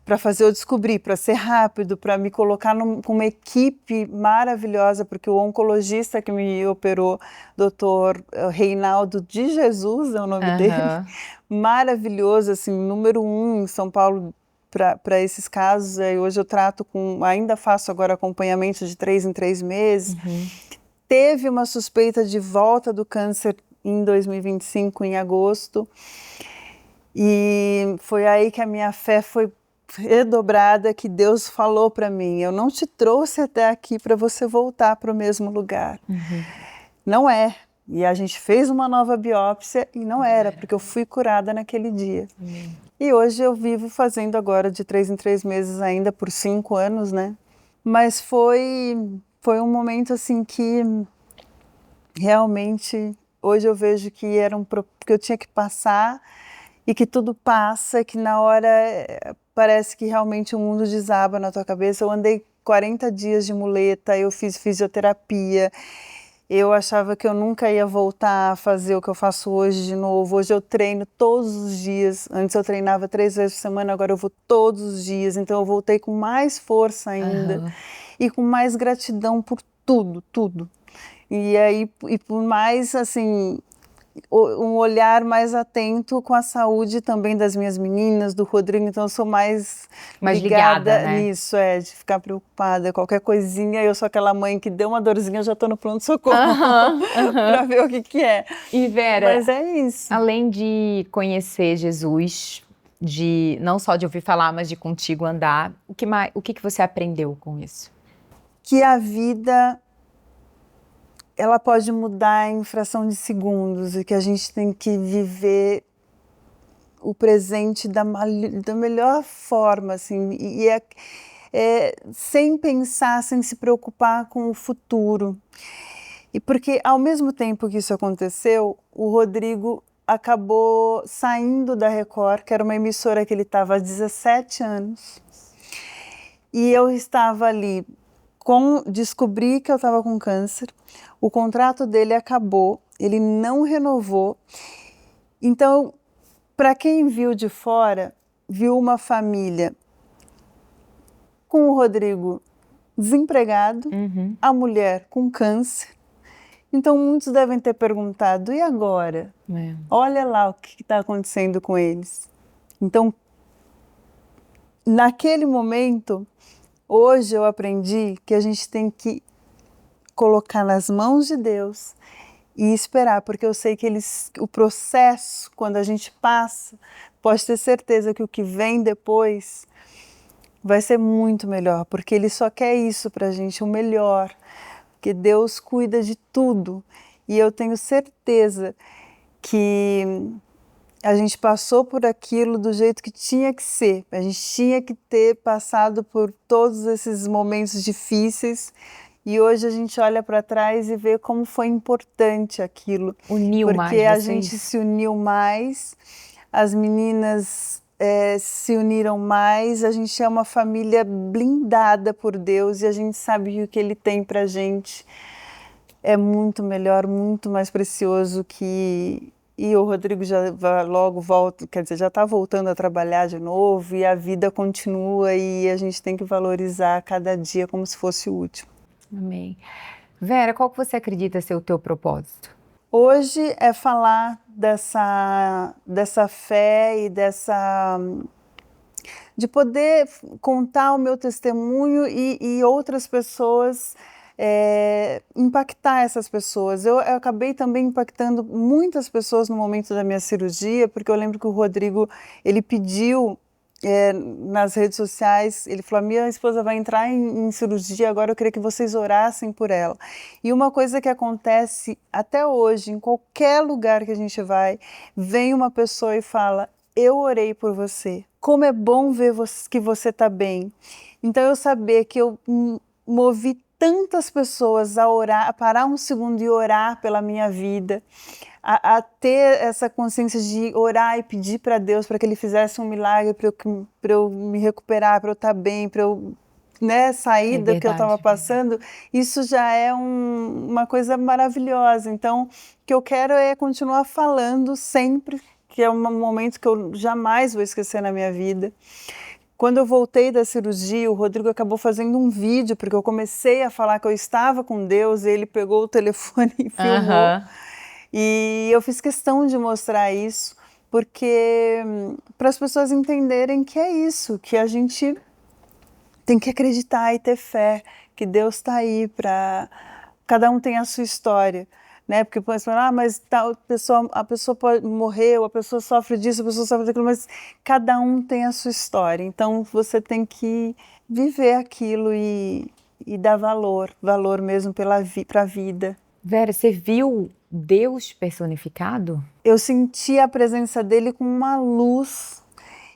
para fazer eu descobrir, para ser rápido, para me colocar com uma equipe maravilhosa, porque o oncologista que me operou, Dr. Reinaldo de Jesus, é o nome dele, maravilhoso, assim, número 1 em São Paulo, para esses casos. Hoje eu trato ainda faço agora acompanhamento de 3 em 3 meses. Teve uma suspeita de volta do câncer em 2025, em agosto, e foi aí que a minha fé foi redobrada, que Deus falou para mim, eu não te trouxe até aqui para você voltar para o mesmo lugar. Não é. E a gente fez uma nova biópsia e não era, porque eu fui curada naquele dia. E hoje eu vivo fazendo agora de 3 em 3 meses ainda por 5 anos, né? Mas foi um momento assim que realmente hoje eu vejo que que eu tinha que passar e que tudo passa, que na hora parece que realmente o mundo desaba na tua cabeça. Eu andei 40 dias de muleta, eu fiz fisioterapia. Eu achava que eu nunca ia voltar a fazer o que eu faço hoje de novo. Hoje eu treino todos os dias. Antes eu treinava 3 vezes por semana, agora eu vou todos os dias. Então eu voltei com mais força ainda e com mais gratidão por tudo, tudo. E por mais, assim, um olhar mais atento com a saúde também das minhas meninas, do Rodrigo. Então eu sou mais ligada, né? Nisso, de ficar preocupada. Qualquer coisinha, eu sou aquela mãe que deu uma dorzinha, eu já tô no pronto-socorro para ver o que é. E Vera, mas é isso. Além de conhecer Jesus, não só de ouvir falar, mas de contigo andar, o que você aprendeu com isso? Que a vida, ela pode mudar em fração de segundos e que a gente tem que viver o presente da melhor forma, assim, sem pensar, sem se preocupar com o futuro. E porque ao mesmo tempo que isso aconteceu, o Rodrigo acabou saindo da Record, que era uma emissora que ele estava há 17 anos, e eu estava ali, descobri que eu estava com câncer, o contrato dele acabou, ele não renovou. Então, para quem viu de fora, viu uma família com o Rodrigo desempregado, a mulher com câncer. Então, muitos devem ter perguntado, e agora? Olha lá o que está acontecendo com eles. Então, naquele momento, hoje eu aprendi que a gente tem que colocar nas mãos de Deus e esperar, porque eu sei que o processo, quando a gente passa, pode ter certeza que o que vem depois vai ser muito melhor, porque Ele só quer isso pra gente, o melhor, porque Deus cuida de tudo, e eu tenho certeza que a gente passou por aquilo do jeito que tinha que ser, a gente tinha que ter passado por todos esses momentos difíceis, e hoje a gente olha para trás e vê como foi importante aquilo. Uniu mais porque a gente se uniu mais, as meninas se uniram mais, a gente é uma família blindada por Deus e a gente sabe que o que Ele tem pra gente é muito melhor, muito mais precioso que... E o Rodrigo já logo volta, quer dizer, já está voltando a trabalhar de novo e a vida continua e a gente tem que valorizar cada dia como se fosse o último. Amém. Vera, qual que você acredita ser o teu propósito? Hoje é falar dessa fé e de poder contar o meu testemunho e outras pessoas, impactar essas pessoas. Eu acabei também impactando muitas pessoas no momento da minha cirurgia, porque eu lembro que o Rodrigo, ele pediu nas redes sociais, ele falou, minha esposa vai entrar em cirurgia, agora eu queria que vocês orassem por ela. E uma coisa que acontece até hoje, em qualquer lugar que a gente vai, vem uma pessoa e fala, eu orei por você, como é bom ver que você está bem. Então eu saber que eu movi tantas pessoas a orar, a parar um segundo e orar pela minha vida, a ter essa consciência de orar e pedir para Deus para que Ele fizesse um milagre para eu me recuperar, para eu estar bem, para eu sair do que eu estava passando, isso já é uma coisa maravilhosa. Então, o que eu quero é continuar falando sempre, que é um momento que eu jamais vou esquecer na minha vida. Quando eu voltei da cirurgia, o Rodrigo acabou fazendo um vídeo, porque eu comecei a falar que eu estava com Deus, e ele pegou o telefone e filmou. E eu fiz questão de mostrar isso, porque para as pessoas entenderem que é isso, que a gente tem que acreditar e ter fé, que Deus está aí para... Cada um tem a sua história, né? Porque pode falar, mas a pessoa morreu, a pessoa sofre disso, a pessoa sofre daquilo, mas cada um tem a sua história. Então você tem que viver aquilo e dar valor mesmo para a vida. Vera, você viu Deus personificado? Eu senti a presença dele com uma luz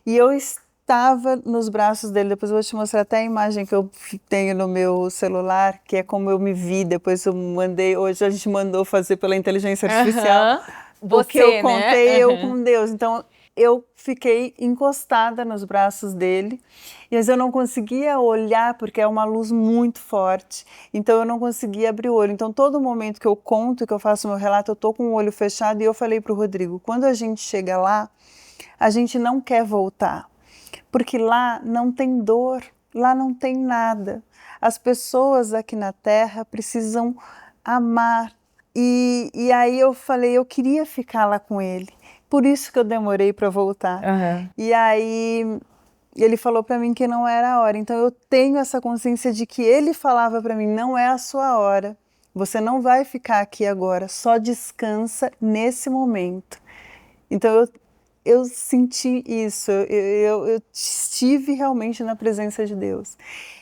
e eu estava nos braços dele. Depois eu vou te mostrar até a imagem que eu tenho no meu celular, que é como eu me vi. Depois eu mandei, hoje a gente mandou fazer pela inteligência artificial. Porque eu contei eu com Deus. Então eu fiquei encostada nos braços dele, mas eu não conseguia olhar porque é uma luz muito forte, então eu não conseguia abrir o olho. Então todo momento que eu conto, que eu faço meu relato, eu tô com o olho fechado e eu falei para o Rodrigo, quando a gente chega lá, a gente não quer voltar, porque lá não tem dor, lá não tem nada. As pessoas aqui na Terra precisam amar. E aí eu falei, eu queria ficar lá com ele. Por isso que eu demorei para voltar. E aí ele falou para mim que não era a hora. Então eu tenho essa consciência de que ele falava para mim, não é a sua hora. Você não vai ficar aqui agora, só descansa nesse momento. Então eu senti isso, eu estive realmente na presença de Deus.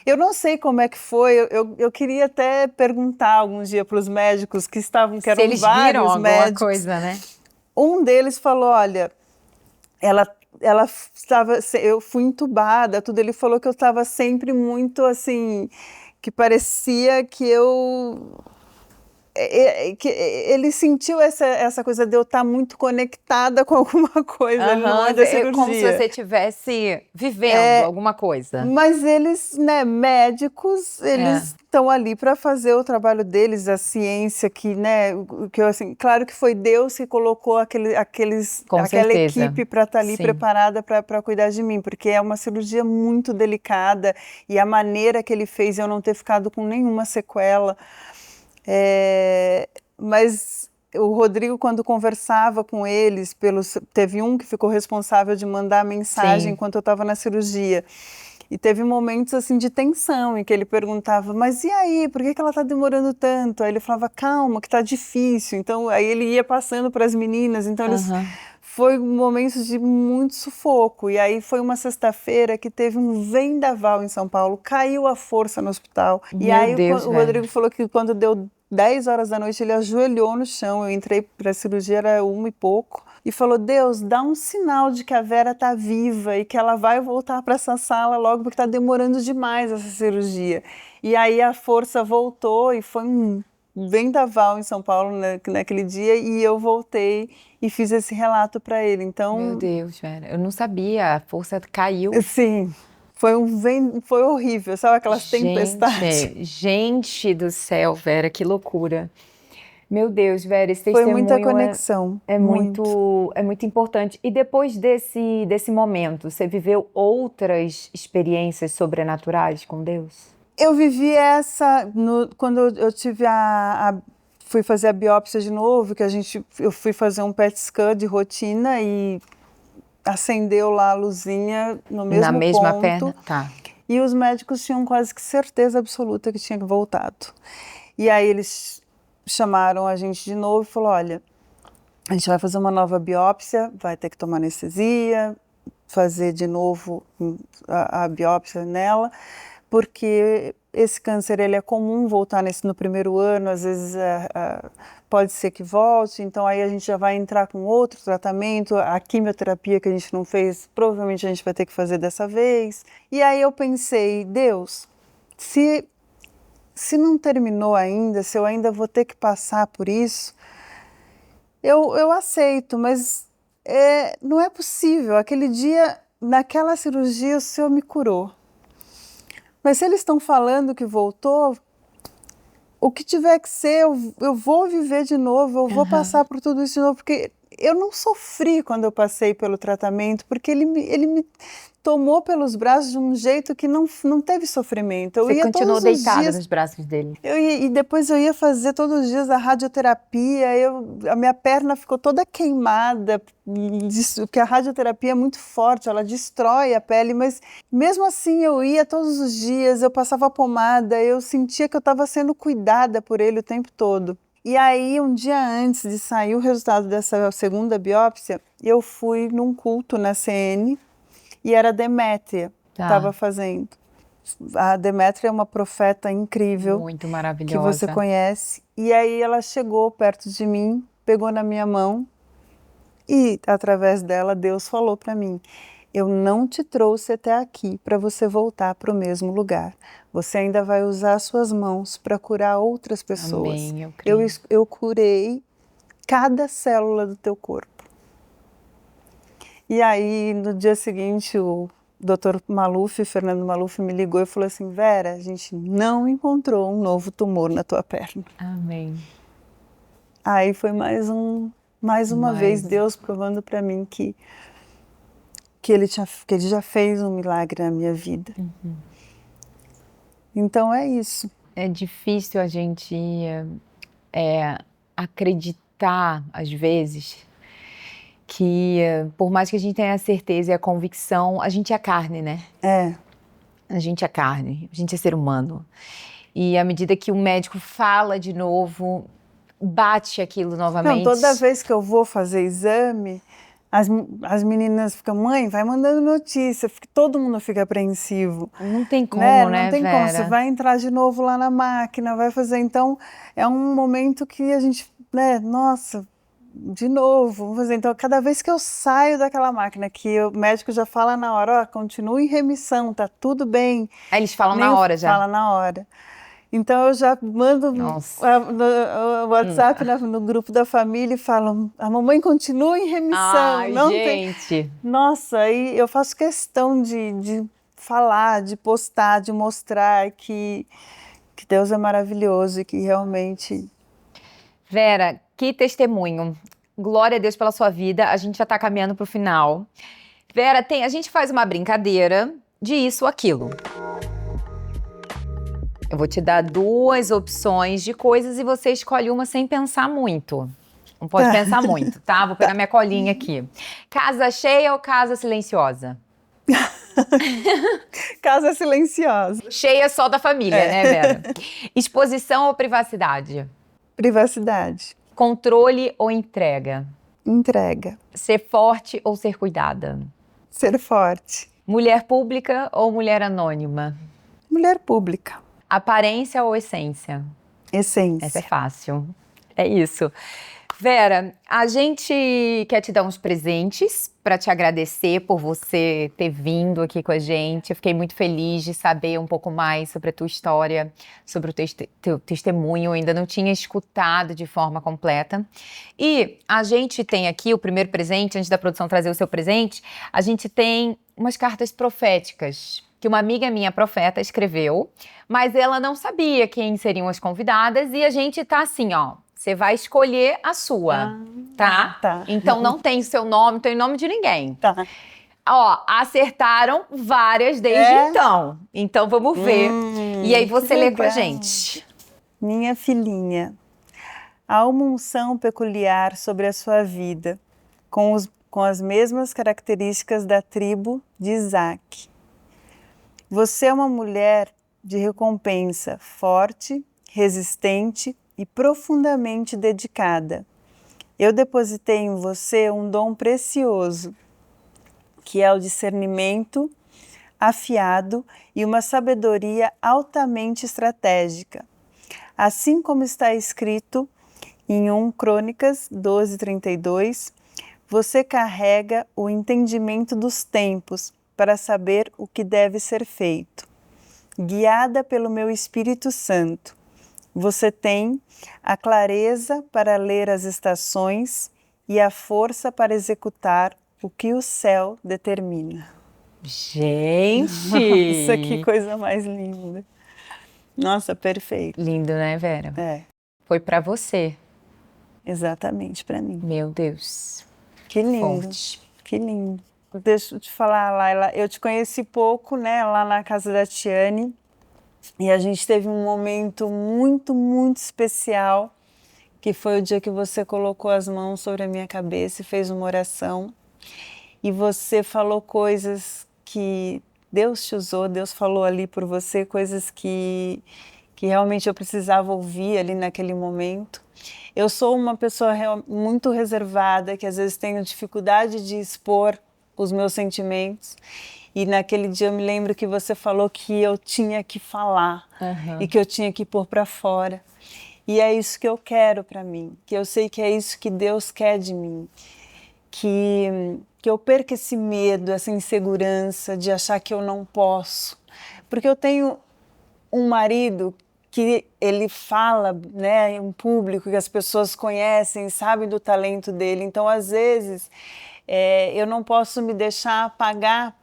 Eu não sei como é que foi, eu queria até perguntar algum dia para os médicos que estavam, que eram vários médicos. Se eles viram alguma coisa, né? Um deles falou, olha, ela estava, eu fui entubada, tudo. Ele falou que eu estava sempre muito assim, que parecia que que ele sentiu essa coisa de eu estar muito conectada com alguma coisa no momento da cirurgia. Como se você estivesse vivendo alguma coisa. Mas eles, né, médicos, eles estão ali para fazer o trabalho deles, a ciência que, né, que assim, claro que foi Deus que colocou aquela equipe para estar ali preparada para cuidar de mim, porque é uma cirurgia muito delicada e a maneira que ele fez eu não ter ficado com nenhuma sequela. Mas o Rodrigo, quando conversava com eles, teve um que ficou responsável de mandar a mensagem enquanto eu estava na cirurgia. E teve momentos assim de tensão, em que ele perguntava, mas e aí, por que ela está demorando tanto? Aí ele falava, calma, que tá difícil. Então, aí ele ia passando para as meninas, então eles... Foi momentos de muito sufoco. E aí foi uma sexta-feira que teve um vendaval em São Paulo, caiu a força no hospital. E aí o Rodrigo falou que quando deu 10 horas da noite, ele ajoelhou no chão. Eu entrei para a cirurgia, era 1 e pouco. E falou, Deus, dá um sinal de que a Vera tá viva e que ela vai voltar para essa sala logo, porque tá demorando demais essa cirurgia. E aí a força voltou e foi um vendaval em São Paulo naquele dia, e eu voltei e fiz esse relato para ele. Então, meu Deus, Vera, eu não sabia, a força caiu. Sim, foi horrível, sabe aquelas tempestades? Gente do céu, Vera, que loucura. Meu Deus, Vera, esse testemunho foi muita conexão. É muito importante. E depois desse momento, você viveu outras experiências sobrenaturais com Deus? Eu vivi essa quando eu tive fui fazer a biópsia de novo, que eu fui fazer um PET scan de rotina e acendeu lá a luzinha no mesmo ponto. Na mesma perna? Tá. E os médicos tinham quase que certeza absoluta que tinha voltado. E aí eles chamaram a gente de novo e falaram, olha, a gente vai fazer uma nova biópsia, vai ter que tomar anestesia, fazer de novo a biópsia nela, porque esse câncer ele é comum voltar no primeiro ano, às vezes pode ser que volte, então aí a gente já vai entrar com outro tratamento, a quimioterapia que a gente não fez, provavelmente a gente vai ter que fazer dessa vez. E aí eu pensei, Deus, se não terminou ainda, se eu ainda vou ter que passar por isso, eu aceito, mas não é possível. Aquele dia, naquela cirurgia, o Senhor me curou. Mas se eles estão falando que voltou, o que tiver que ser, eu vou viver de novo, eu vou passar por tudo isso de novo, porque eu não sofri quando eu passei pelo tratamento, porque ele me tomou pelos braços de um jeito que não teve sofrimento. Você continuou deitada nos braços dele? E depois eu ia fazer todos os dias a radioterapia, a minha perna ficou toda queimada, porque a radioterapia é muito forte, ela destrói a pele, mas mesmo assim eu ia todos os dias, eu passava pomada, eu sentia que eu estava sendo cuidada por ele o tempo todo. E aí, um dia antes de sair o resultado dessa segunda biópsia, eu fui num culto na CN, e era a Demétria que estava fazendo. A Demétria é uma profeta incrível. Muito maravilhosa. Que você conhece. E aí ela chegou perto de mim, pegou na minha mão e, através dela, Deus falou para mim, eu não te trouxe até aqui para você voltar para o mesmo lugar. Você ainda vai usar suas mãos para curar outras pessoas. Amém, eu creio. Eu curei cada célula do teu corpo. E aí, no dia seguinte, o Dr. Fernando Maluf, me ligou e falou assim, Vera, a gente não encontrou um novo tumor na tua perna. Amém. Aí foi mais uma vez Deus provando para mim que ele já fez um milagre na minha vida. Então é isso. É difícil a gente acreditar, às vezes, que por mais que a gente tenha a certeza e a convicção, a gente é carne, né? A gente é carne, a gente é ser humano. E à medida que o médico fala de novo, bate aquilo novamente. Não, toda vez que eu vou fazer exame, as meninas ficam, mãe, vai mandando notícia, todo mundo fica apreensivo. Não tem como, né? Não tem Vera? como, você vai entrar de novo lá na máquina, vai fazer. Então, é um momento que a gente, nossa, de novo, vamos fazer. Então, cada vez que eu saio daquela máquina, que o médico já fala na hora, continua em remissão, tá tudo bem. Aí eles falam na hora já? Fala na hora. Então, eu já mando o WhatsApp no grupo da família e falo, a mamãe continua em remissão. Ai, não gente. Tem... Nossa, aí eu faço questão de falar, de postar, de mostrar que Deus é maravilhoso e que realmente... Vera, que testemunho. Glória a Deus pela sua vida. A gente já está caminhando para o final. Vera, a gente faz uma brincadeira de isso ou aquilo. Eu vou te dar 2 opções de coisas e você escolhe uma sem pensar muito. Não pode pensar muito, tá? Vou pegar minha colinha aqui. Casa cheia ou casa silenciosa? Casa silenciosa. Cheia só da família, né, Vera? Exposição ou privacidade? Privacidade. Controle ou entrega? Entrega. Ser forte ou ser cuidada? Ser forte. Mulher pública ou mulher anônima? Mulher pública. Aparência ou essência? Essência. Essa é fácil. É isso. Vera, a gente quer te dar uns presentes para te agradecer por você ter vindo aqui com a gente. Eu fiquei muito feliz de saber um pouco mais sobre a tua história, sobre o teu testemunho. Eu ainda não tinha escutado de forma completa. E a gente tem aqui o primeiro presente, antes da produção trazer o seu presente, a gente tem umas cartas proféticas que uma amiga minha profeta escreveu, mas ela não sabia quem seriam as convidadas e a gente tá assim, ó. Você vai escolher a sua, tá? Tá. Então não tem seu nome, não tem nome de ninguém. Tá. Ó, acertaram várias desde então. Então vamos ver. E aí você lê com a gente. Minha filhinha, há uma unção peculiar sobre a sua vida, com as mesmas características da tribo de Isaac. Você é uma mulher de recompensa, forte, resistente e profundamente dedicada. Eu depositei em você um dom precioso, que é o discernimento afiado e uma sabedoria altamente estratégica. Assim como está escrito em 1 Crônicas 12:32, você carrega o entendimento dos tempos para saber o que deve ser feito. Guiada pelo meu Espírito Santo, você tem a clareza para ler as estações e a força para executar o que o céu determina. Gente! Nossa, que coisa mais linda. Nossa, perfeito. Lindo, né, Vera? É, Foi pra você. exatamente, para mim. Meu Deus. Que lindo. Forte. Que lindo. Deixa eu te falar, Laila, eu te conheci pouco, né, lá na casa da Tiane. E a gente teve um momento muito, muito especial, que foi o dia que você colocou as mãos sobre a minha cabeça e fez uma oração. E você falou coisas que Deus te usou, Deus falou ali por você, coisas que realmente eu precisava ouvir ali naquele momento. Eu sou uma pessoa muito reservada, que às vezes tenho dificuldade de expor os meus sentimentos. E naquele dia eu me lembro que você falou que eu tinha que falar e que eu tinha que pôr para fora. E é isso que eu quero para mim, que eu sei que é isso que Deus quer de mim. Que eu perca esse medo, essa insegurança de achar que eu não posso. Porque eu tenho um marido que ele fala, né, em público, que as pessoas conhecem, sabem do talento dele. Então, às vezes, eu não posso me deixar apagar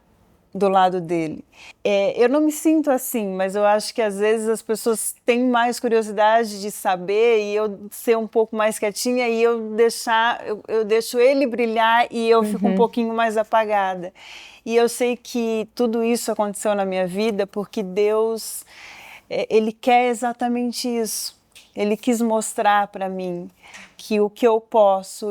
do lado dele. Eu não me sinto assim, mas eu acho que às vezes as pessoas têm mais curiosidade de saber e eu ser um pouco mais quietinha e eu deixo ele brilhar e eu fico um pouquinho mais apagada. E eu sei que tudo isso aconteceu na minha vida porque Deus, Ele quer exatamente isso. Ele quis mostrar para mim que o que eu posso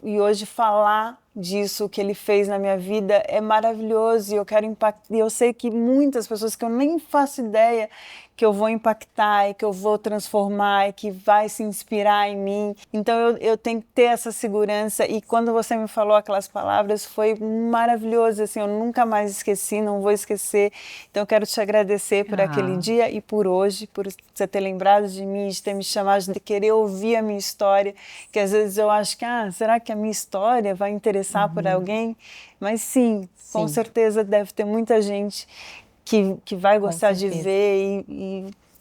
e hoje falar disso que ele fez na minha vida é maravilhoso e eu quero impactar. E eu sei que muitas pessoas que eu nem faço ideia que eu vou impactar e que eu vou transformar e que vai se inspirar em mim. Então eu tenho que ter essa segurança e quando você me falou aquelas palavras foi maravilhoso, assim, eu nunca mais esqueci, não vou esquecer. Então eu quero te agradecer por aquele dia e por hoje, por você ter lembrado de mim, de ter me chamado, de querer ouvir a minha história, que às vezes eu acho que, será que a minha história vai interessar por alguém? Mas sim, com certeza deve ter muita gente que vai gostar de ver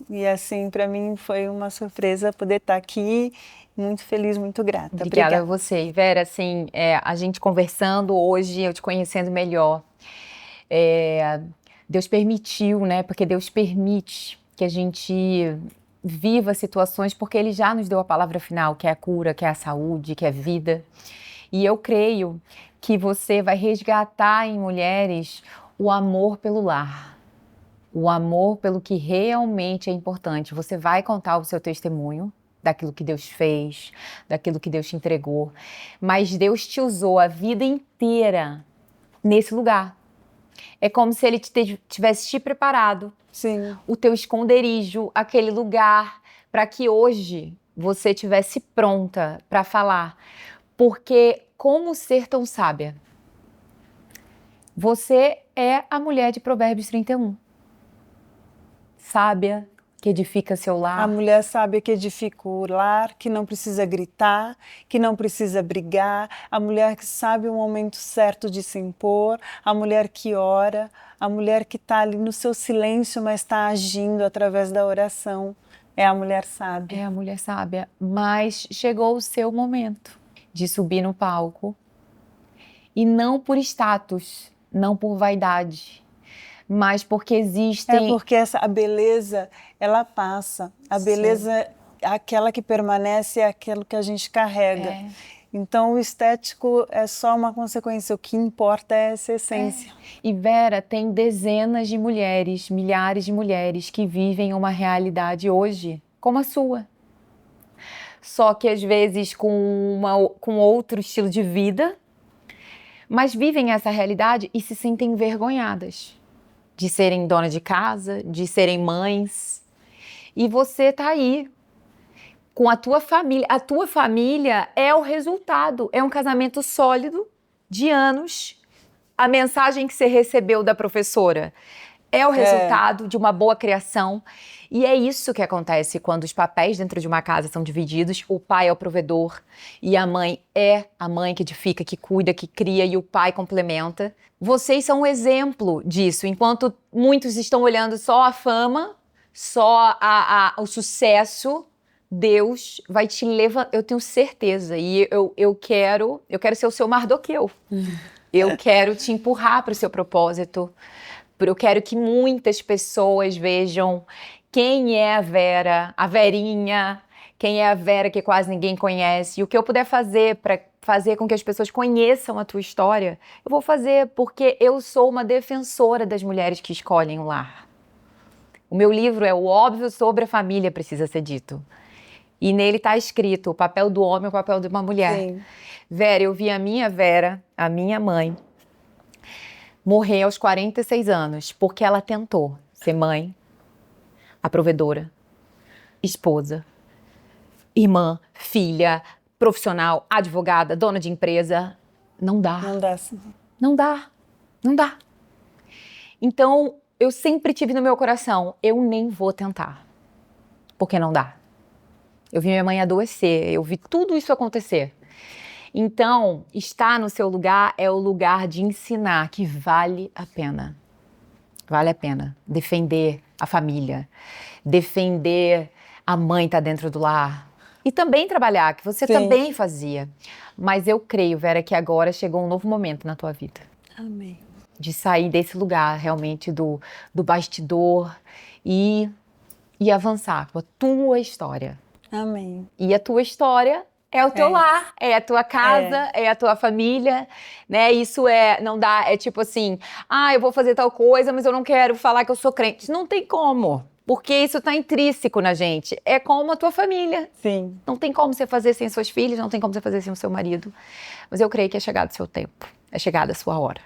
e assim, para mim foi uma surpresa poder estar aqui, muito feliz, muito grata. Obrigada a você. Vera, assim, a gente conversando hoje, eu te conhecendo melhor, Deus permitiu, né, porque Deus permite que a gente viva situações, porque Ele já nos deu a palavra final, que é a cura, que é a saúde, que é a vida. E eu creio que você vai resgatar em mulheres o amor pelo lar, o amor pelo que realmente é importante. Você vai contar o seu testemunho daquilo que Deus fez, daquilo que Deus te entregou, mas Deus te usou a vida inteira nesse lugar. é como se ele tivesse te preparado. Sim. O teu esconderijo, aquele lugar, para que hoje você estivesse pronta para falar. Porque como ser tão sábia? Você é a mulher de Provérbios 31. Sábia, que edifica seu lar. A mulher sábia que edifica o lar, que não precisa gritar, que não precisa brigar. A mulher que sabe o momento certo de se impor. A mulher que ora. A mulher que está ali no seu silêncio, mas está agindo através da oração. É a mulher sábia. É a mulher sábia. Mas chegou o seu momento de subir no palco. E não por status, não por vaidade, mas porque existem... É porque a beleza, ela passa. A beleza, aquela que permanece, é aquilo que a gente carrega. É. Então, o estético é só uma consequência. O que importa é essa essência. E Vera, tem dezenas de mulheres, milhares de mulheres que vivem uma realidade hoje como a sua. Só que, às vezes, com outro estilo de vida, mas vivem essa realidade e se sentem envergonhadas de serem dona de casa, de serem mães. E você tá aí com a tua família. A tua família é o resultado, é um casamento sólido de anos. A mensagem que você recebeu da professora é o resultado de uma boa criação. E é isso que acontece quando os papéis dentro de uma casa são divididos. O pai é o provedor e a mãe é a mãe que edifica, que cuida, que cria e o pai complementa. Vocês são um exemplo disso. Enquanto muitos estão olhando só a fama, só o sucesso, Deus vai te levar, eu tenho certeza. E eu quero ser o seu Mardoqueu. Eu quero te empurrar para o seu propósito. Eu quero que muitas pessoas vejam quem é a Vera, a Verinha, quem é a Vera que quase ninguém conhece. E o que eu puder fazer para fazer com que as pessoas conheçam a tua história, eu vou fazer, porque eu sou uma defensora das mulheres que escolhem o lar. O meu livro é O Óbvio sobre a Família Precisa Ser Dito. E nele está escrito o papel do homem e o papel de uma mulher. Sim. Vera, eu vi a minha Vera, a minha mãe, morrer aos 46 anos, porque ela tentou ser mãe, a provedora, esposa, irmã, filha, profissional, advogada, dona de empresa. Não dá. Não dá sim. Não dá. Não dá. Então, eu sempre tive no meu coração, eu nem vou tentar, porque não dá. Eu vi minha mãe adoecer, eu vi tudo isso acontecer. Então, estar no seu lugar é o lugar de ensinar que vale a pena. Vale a pena defender a família, defender a mãe estar dentro do lar. E também trabalhar, que você também fazia. Mas eu creio, Vera, que agora chegou um novo momento na tua vida. Amém. De sair desse lugar, realmente, do bastidor e avançar com a tua história. Amém. E a tua história é o teu lar, é a tua casa, é a tua família, né? Isso não dá, é tipo assim, eu vou fazer tal coisa, mas eu não quero falar que eu sou crente. Não tem como, porque isso tá intrínseco na gente. É como a tua família. Sim. Não tem como você fazer sem suas filhas, não tem como você fazer sem o seu marido. Mas eu creio que é chegado o seu tempo, é chegada a sua hora.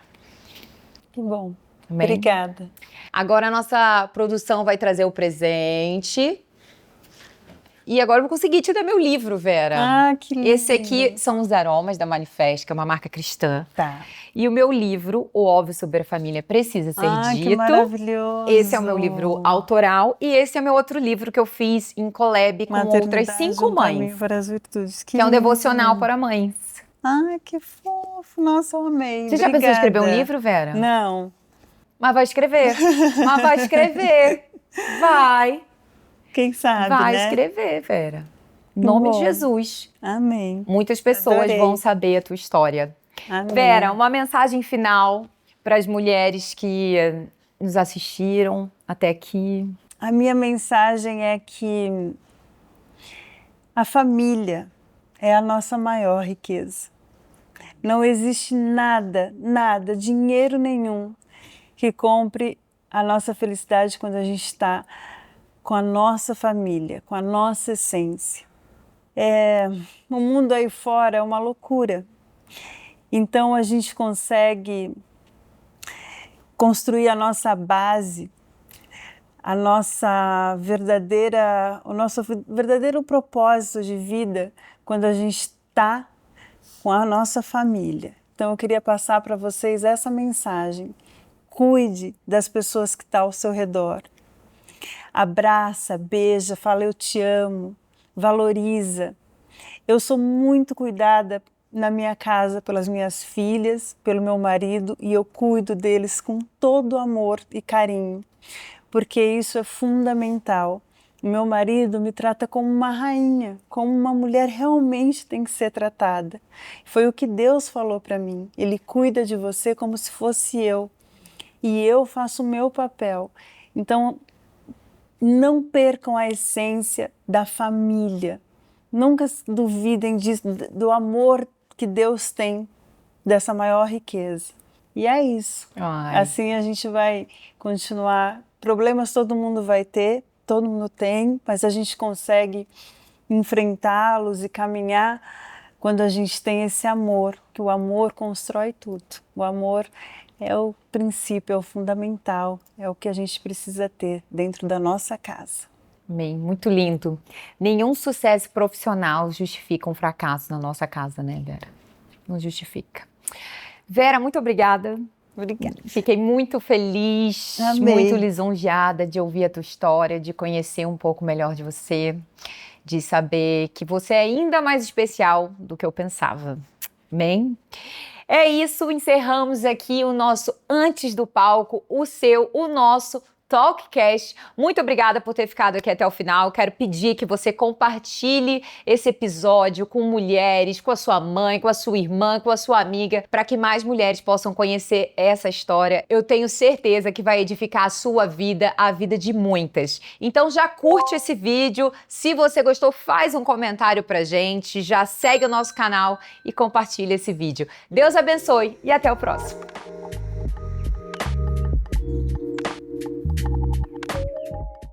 Que bom. Amém? Obrigada. Agora a nossa produção vai trazer o presente. E agora eu vou conseguir te dar meu livro, Vera. Que lindo. Esse aqui são os aromas da Manifest, que é uma marca cristã. Tá. E o meu livro, O Óbvio sobre a Família Precisa Ser Dito. Que maravilhoso. Esse é o meu livro autoral. E esse é o meu outro livro que eu fiz em collab com outras 5 mães. Para as virtudes. Que é um devocional para mães. Que fofo. Nossa, eu amei. Você já pensou em escrever um livro, Vera? Não. Mas vai escrever. Mas vai escrever. Vai. Quem sabe, vai né? escrever, Vera. Em nome de Jesus. Amém. Muitas pessoas vão saber a tua história. Amém. Vera, uma mensagem final para as mulheres que nos assistiram até aqui. A minha mensagem é que a família é a nossa maior riqueza. Não existe nada, dinheiro nenhum que compre a nossa felicidade quando a gente está com a nossa família, com a nossa essência. O mundo aí fora é uma loucura. Então a gente consegue construir a nossa base, o nosso verdadeiro propósito de vida quando a gente está com a nossa família. Então eu queria passar para vocês essa mensagem. Cuide das pessoas que estão ao seu redor. Abraça, beija, fala eu te amo, valoriza. Eu sou muito cuidada na minha casa pelas minhas filhas, pelo meu marido, e eu cuido deles com todo amor e carinho, porque isso é fundamental. O meu marido me trata como uma rainha, como uma mulher realmente tem que ser tratada. Foi o que Deus falou para mim. Ele cuida de você como se fosse eu. E eu faço o meu papel. Então, não percam a essência da família. Nunca duvidem do amor que Deus tem, dessa maior riqueza. E é isso. Ai. Assim a gente vai continuar. Problemas todo mundo vai ter, todo mundo tem, mas a gente consegue enfrentá-los e caminhar quando a gente tem esse amor, que o amor constrói tudo. O amor é o princípio, é o fundamental, é o que a gente precisa ter dentro da nossa casa. Amém, muito lindo. Nenhum sucesso profissional justifica um fracasso na nossa casa, né, Vera? Não justifica. Vera, muito obrigada. Obrigada. Fiquei muito feliz, Amei. muito lisonjeada de ouvir a tua história, de conhecer um pouco melhor de você, de saber que você é ainda mais especial do que eu pensava. Amém? É isso, encerramos aqui o nosso Antes do Palco, o nosso Talkcast. Muito obrigada por ter ficado aqui até o final. Quero pedir que você compartilhe esse episódio com mulheres, com a sua mãe, com a sua irmã, com a sua amiga, para que mais mulheres possam conhecer essa história. Eu tenho certeza que vai edificar a sua vida, a vida de muitas. Então já curte esse vídeo. Se você gostou, faz um comentário pra gente, já segue o nosso canal e compartilha esse vídeo. Deus abençoe e até o próximo.